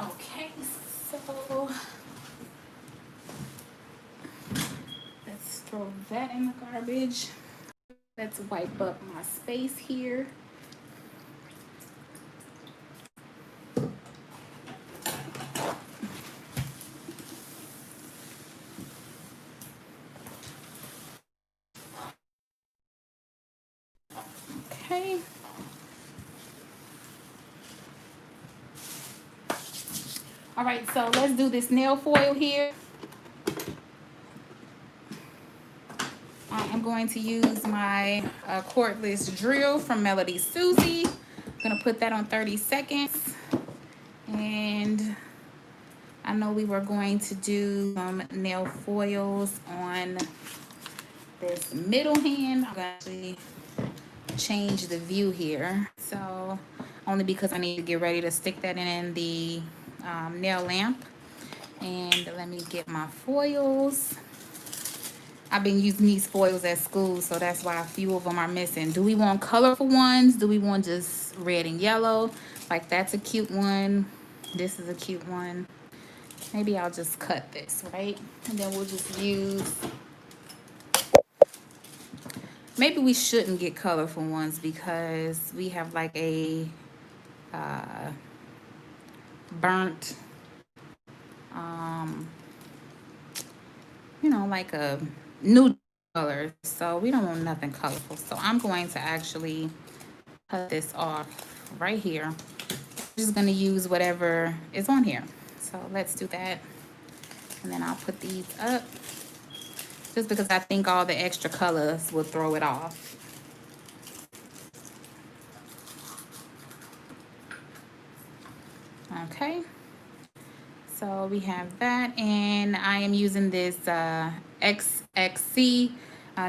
Okay, so let's throw that in the garbage. Let's wipe up my space here. Okay. All right, so let's do this nail foil here. I am going to use my cordless drill from Melody Susie. I'm gonna put that on 30 seconds. And I know we were going to do some nail foils on this middle hand. I'm gonna actually change the view here. So only because I need to get ready to stick that in the nail lamp. And let me get my foils. I've been using these foils at school, so that's why a few of them are missing. Do we want colorful ones? Do we want just red and yellow? Like that's a cute one. This is a cute one. Maybe I'll just cut this, right? And then we'll just use, maybe we shouldn't get colorful ones because we have like a burnt, you know, like a nude color. So we don't want nothing colorful. So I'm going to actually cut this off right here. I'm just going to use whatever is on here. So let's do that. And then I'll put these up just because I think all the extra colors will throw it off. Okay. So we have that, and I am using this XXC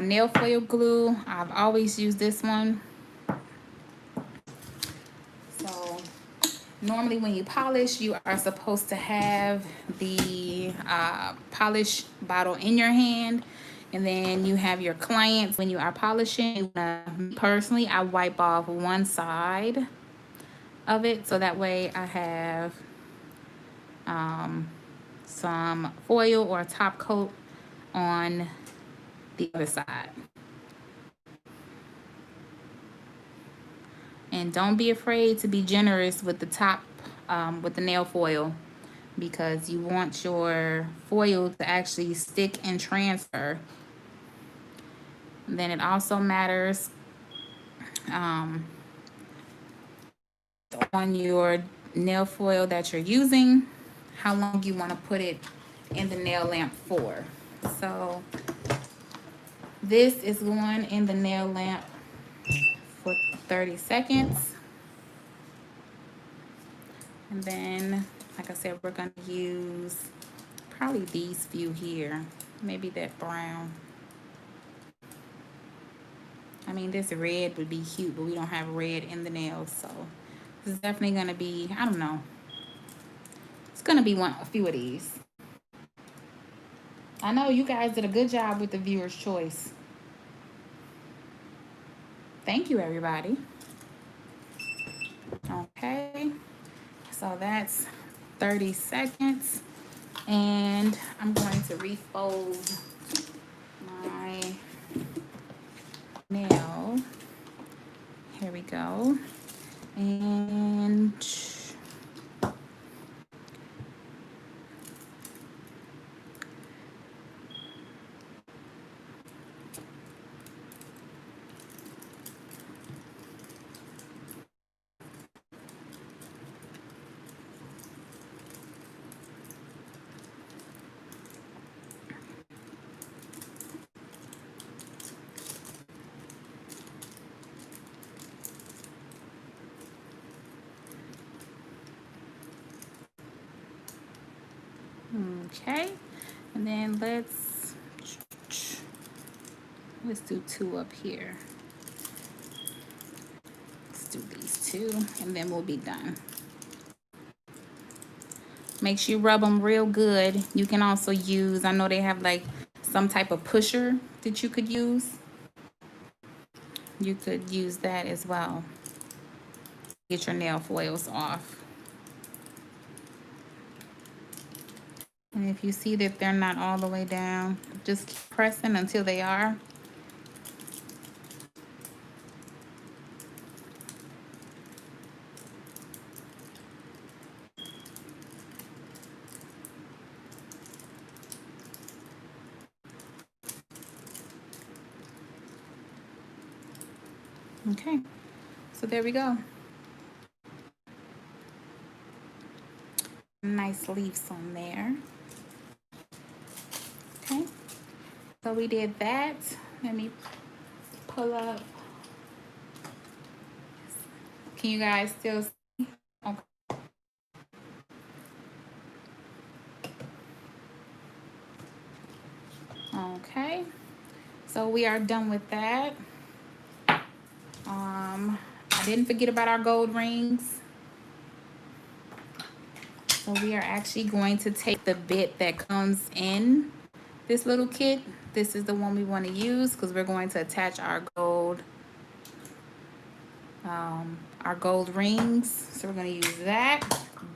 nail foil glue. I've always used this one. So normally when you polish, you are supposed to have the polish bottle in your hand, and then you have your clients when you are polishing. Personally, I wipe off one side of it so that way I have some foil or a top coat on the other side. And don't be afraid to be generous with the top, with the nail foil, because you want your foil to actually stick and transfer. And then it also matters on your nail foil that you're using, how long you want to put it in the nail lamp for. So this is going in the nail lamp for 30 seconds. And then, like I said, we're going to use probably these few here. Maybe that brown. I mean, this red would be cute, but we don't have red in the nails. So this is definitely going to be, I don't know. It's going to be a few of these. I know you guys did a good job with the viewer's choice. Thank you, everybody. Okay. So that's 30 seconds. And I'm going to refold my nail. Here we go. And okay, and then let's do two up here. Let's do these two, and then we'll be done. Make sure you rub them real good. You can also use, I know they have like some type of pusher that you could use. You could use that as well. Get your nail foils off. And if you see that they're not all the way down, just keep pressing until they are. Okay, so there we go. Nice leaves on there. Okay, so we did that. Let me pull up. Can you guys still see? Okay. Okay, so we are done with that. I didn't forget about our gold rings. So we are actually going to take the bit that comes in this little kit This is the one we want to use because we're going to attach our gold rings. So we're going to use that.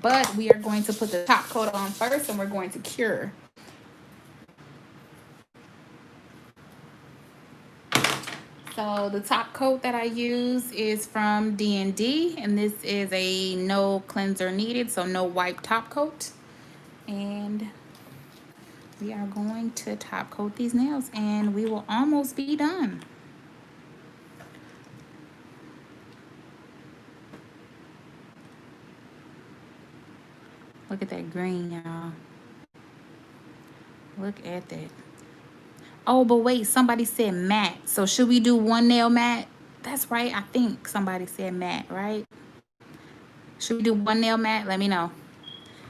But we are going to put the top coat on first, and we're going to cure. So the top coat that I use is from D&D, and this is a no cleanser needed, so no wipe top coat. And we are going to top coat these nails, and we will almost be done. Look at that green, y'all. Look at that. Oh, but wait, somebody said matte. So should we do one nail matte? That's right. I think somebody said matte, right? Should we do one nail matte? Let me know.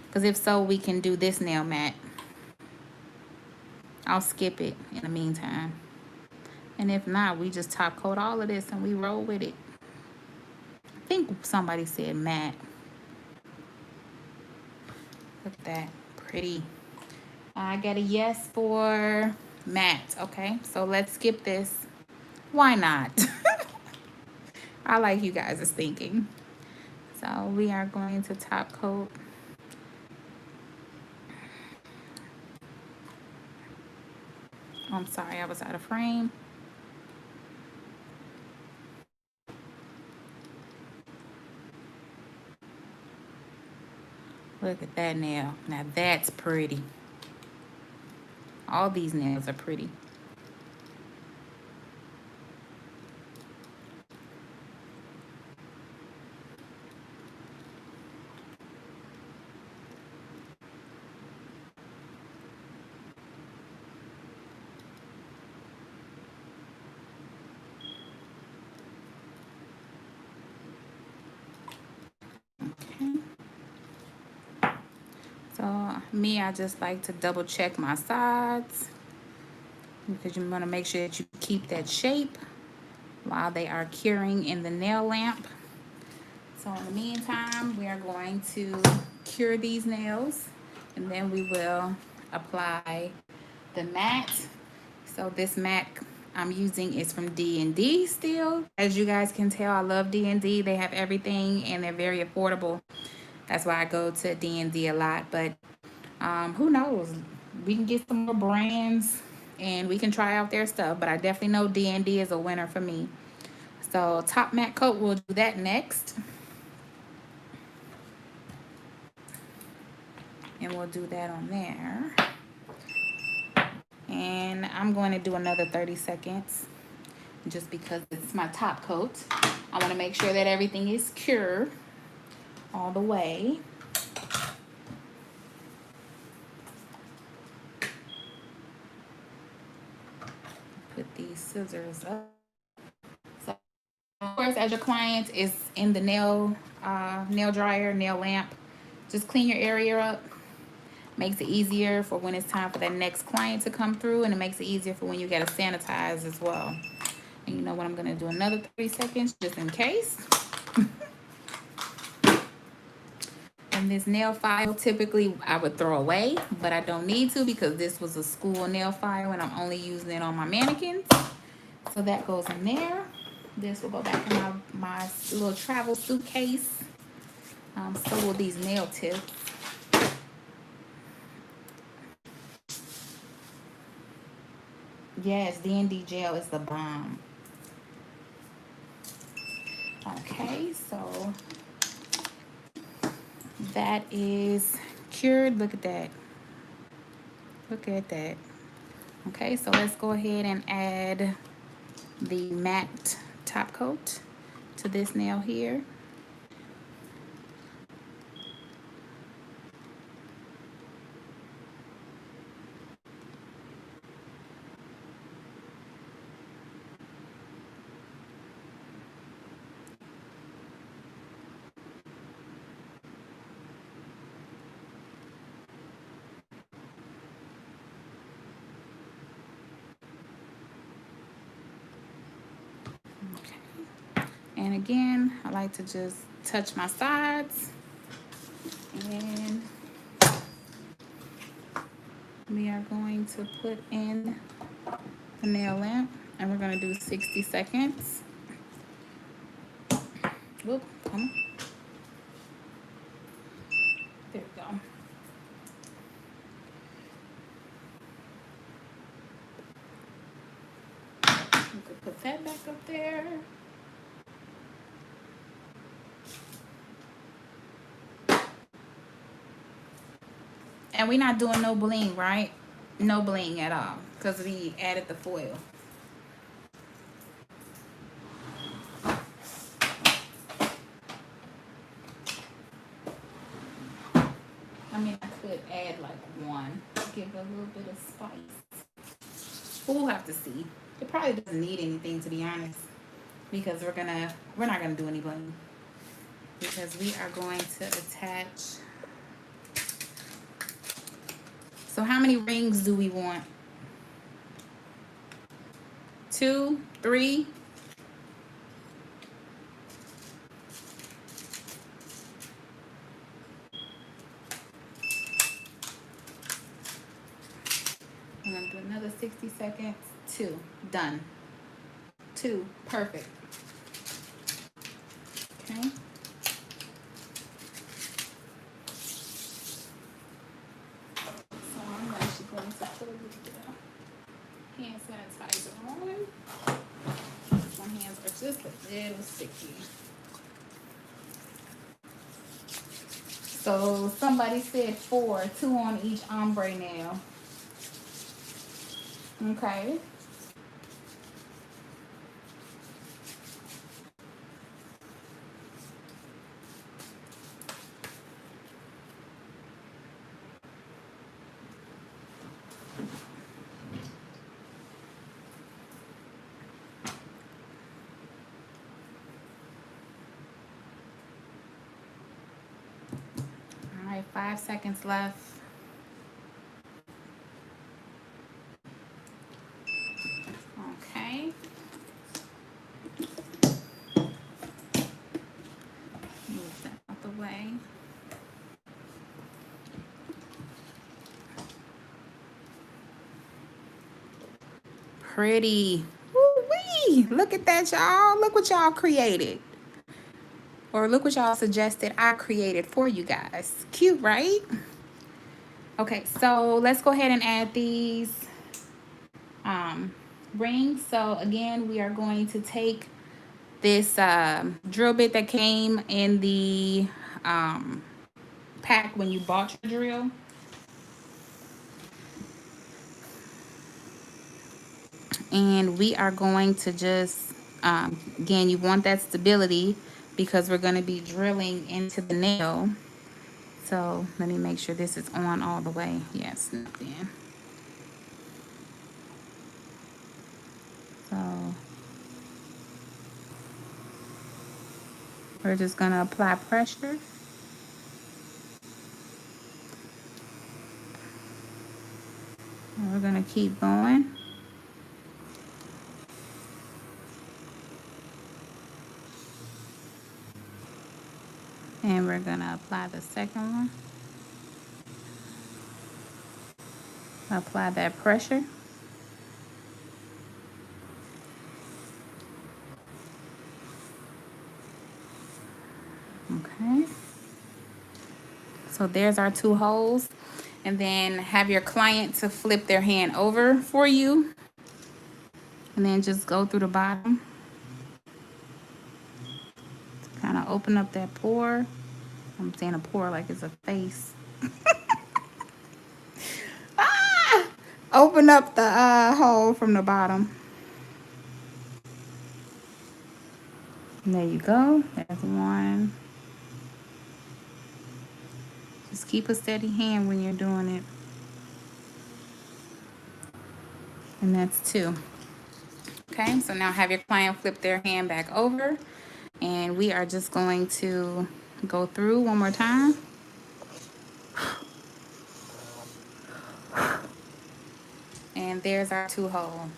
Because if so, we can do this nail matte. I'll skip it in the meantime. And if not, we just top coat all of this and we roll with it. I think somebody said matte. Look at that. Pretty. I got a yes for matte. Okay, so let's skip this. Why not? I like you guys is thinking. So we are going to top coat. I'm sorry, I was out of frame. Look at that nail. Now that's pretty. All these nails are pretty. So me, I just like to double check my sides because you want to make sure that you keep that shape while they are curing in the nail lamp. So in the meantime, we are going to cure these nails, and then we will apply the matte. So this matte I'm using is from D&D still. As you guys can tell, I love D&D. They have everything and they're very affordable. That's why I go to D&D a lot. But who knows? We can get some more brands and we can try out their stuff. But I definitely know D&D is a winner for me. So top matte coat, we'll do that next. And we'll do that on there. And I'm going to do another 30 seconds just because it's my top coat. I want to make sure that everything is cured all the way. Put these scissors up. So, of course, as your client is in the nail dryer, nail lamp, just clean your area up. Makes it easier for when it's time for that next client to come through, and it makes it easier for when you gotta sanitize as well. And you know what, I'm gonna do another 30 seconds just in case. And this nail file, typically I would throw away, but I don't need to because this was a school nail file and I'm only using it on my mannequins. So that goes in there. This will go back in my little travel suitcase. So will these nail tips. Yes, D&D gel is the bomb. Okay, so that is cured. Look at that. Look at that. Okay, so let's go ahead and add the matte top coat to this nail here. And again, I like to just touch my sides. And we are going to put in the nail lamp, and we're gonna do 60 seconds. Whoop, come on. There we go. We could put that back up there. And we're not doing no bling, right? No bling at all, because we added the foil. I mean, I could add like one, give it a little bit of spice. We'll have to see. It probably doesn't need anything, to be honest, because we're not gonna do any bling, because we are going to attach. So how many rings do we want? 2, 3? I'm gonna do another 60 seconds. 2, done. 2, perfect. Okay. So I'm actually going to put a little bit of hand sanitizer on. My hands are just a little sticky. So somebody said 4, 2 on each ombre nail. Okay. All right, 5 seconds left. Okay. Move that out the way. Pretty. Woo-wee! Look at that, y'all. Look what y'all created. Or look what y'all suggested I created for you guys. Cute, right? Okay, so let's go ahead and add these rings. So again, we are going to take this drill bit that came in the pack when you bought your drill. And we are going to just, again, you want that stability because we're going to be drilling into the nail. So let me make sure this is on all the way. Yes, then. So we're just going to apply pressure. And we're going to keep going. And we're going to apply the second one. Apply that pressure. Okay. So there's our 2 holes. And then have your client to flip their hand over for you. And then just go through the bottom. Kind of open up that pore. I'm saying a pore like it's a face. Ah! Open up the hole from the bottom. And there you go. That's 1. Just keep a steady hand when you're doing it. And that's 2. Okay, so now have your client flip their hand back over. And we are just going to go through one more time. And there's our 2 hole.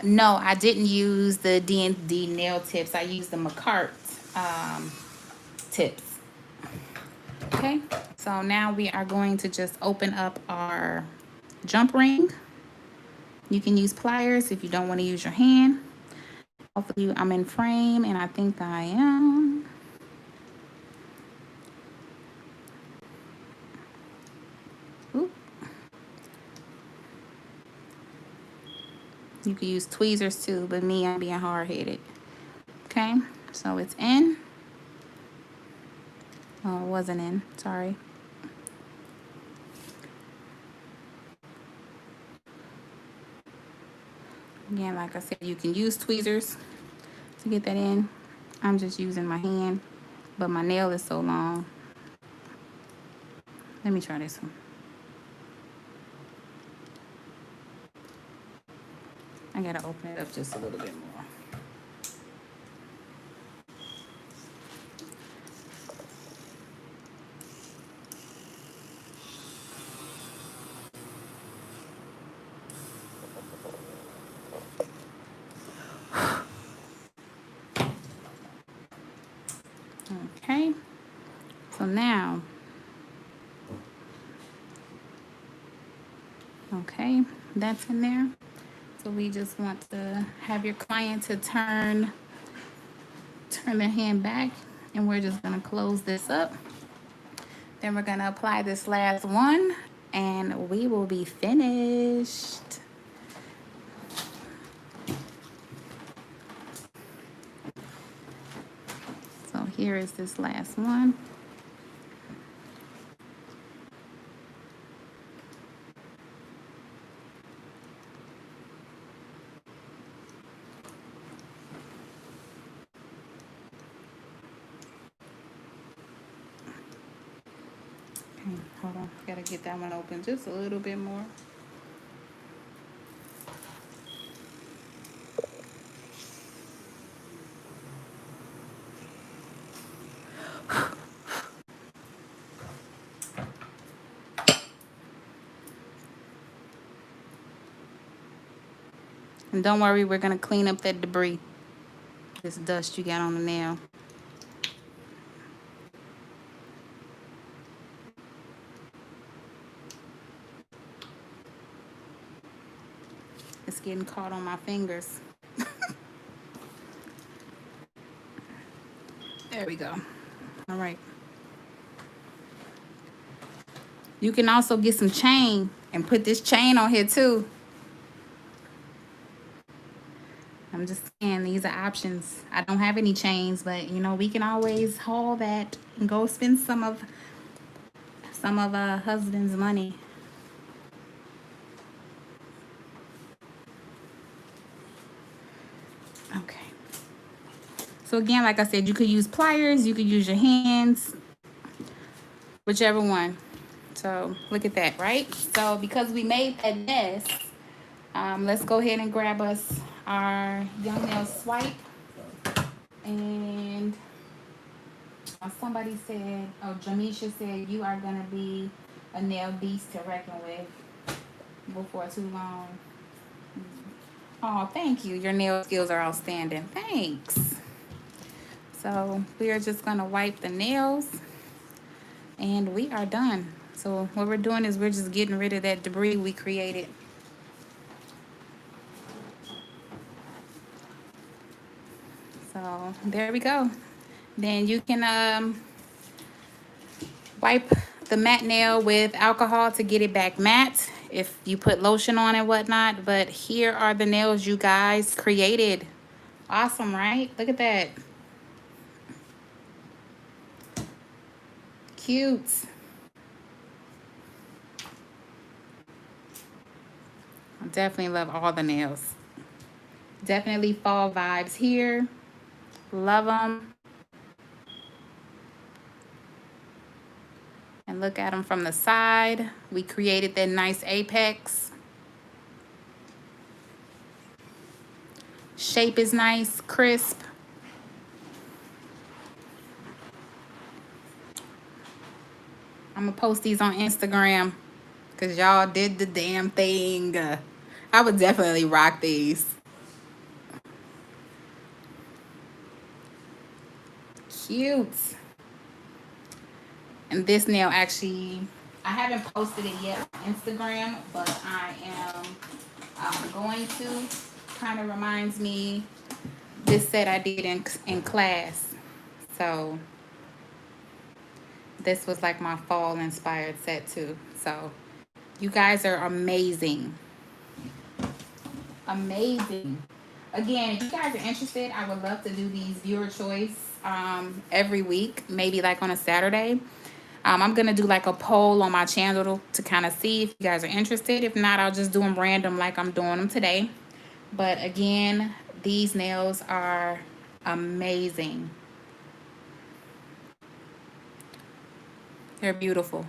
No, I didn't use the D&D nail tips. I used the McCart tips. Okay, so now we are going to just open up our jump ring. You can use pliers if you don't want to use your hand. Hopefully I'm in frame, and I think I am. Oop. You can use tweezers too, but me, I'm being hard-headed. Okay, so it's in. Oh, it wasn't in. Sorry. Again, like I said, you can use tweezers to get that in. I'm just using my hand, but my nail is so long. Let me try this one. I gotta open it up just a little bit more. Okay, so now, okay, that's in there. So we just want to have your client to turn their hand back, and we're just gonna close this up. Then we're gonna apply this last one, and we will be finished. So here is this last one. Okay, hold on, gotta get that one open just a little bit more. And don't worry, we're gonna clean up that debris, this dust you got on the nail. It's getting caught on my fingers. There we go. All right. You can also get some chain and put this chain on here too. I'm just saying, these are options. I don't have any chains, but you know, we can always haul that and go spend some of husband's money. Okay. So again, like I said, you could use pliers, you could use your hands, whichever one. So look at that, right? So because we made that mess, let's go ahead and grab us our Young Nail Swipe. And somebody said, oh, Jamisha said, you are going to be a nail beast to reckon with before too long. Oh, thank you. Your nail skills are outstanding. Thanks. So we are just going to wipe the nails, and we are done. So what we're doing is we're just getting rid of that debris we created. So there we go. Then you can wipe the matte nail with alcohol to get it back matte if you put lotion on and whatnot. But here are the nails you guys created. Awesome, right? Look at that. Cute. I definitely love all the nails. Definitely fall vibes here. Love them. And look at them from the side. We created that nice apex. Shape is nice, crisp. I'm gonna post these on Instagram because y'all did the damn thing. I would definitely rock these. Cute. And this nail actually, I haven't posted it yet on Instagram, but I am I'm going to, kind of reminds me, this set I did in class. So this was like my fall inspired set too. So you guys are amazing. Amazing. Again, if you guys are interested, I would love to do these viewer choice every week, maybe like on a Saturday. I'm going to do like a poll on my channel to kind of see if you guys are interested. If not, I'll just do them random like I'm doing them today. But again, these nails are amazing. They're beautiful.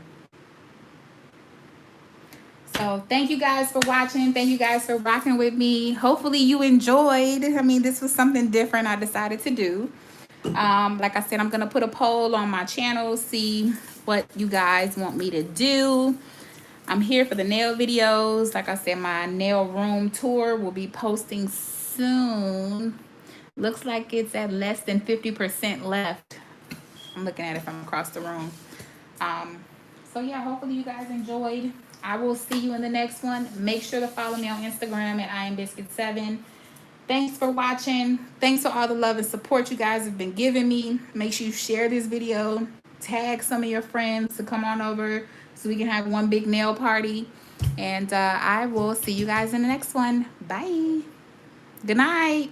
So thank you guys for watching. Thank you guys for rocking with me. Hopefully you enjoyed. I mean, this was something different I decided to do. Like I said, I'm going to put a poll on my channel, see what you guys want me to do. I'm here for the nail videos. Like I said, my nail room tour will be posting soon. Looks like it's at less than 50% left. I'm looking at it from across the room. So yeah, hopefully you guys enjoyed. I will see you in the next one. Make sure to follow me on Instagram at IamBiscuit7. Thanks for watching. Thanks for all the love and support you guys have been giving me. Make sure you share this video. Tag some of your friends to come on over so we can have one big nail party. And I will see you guys in the next one. Bye. Good night.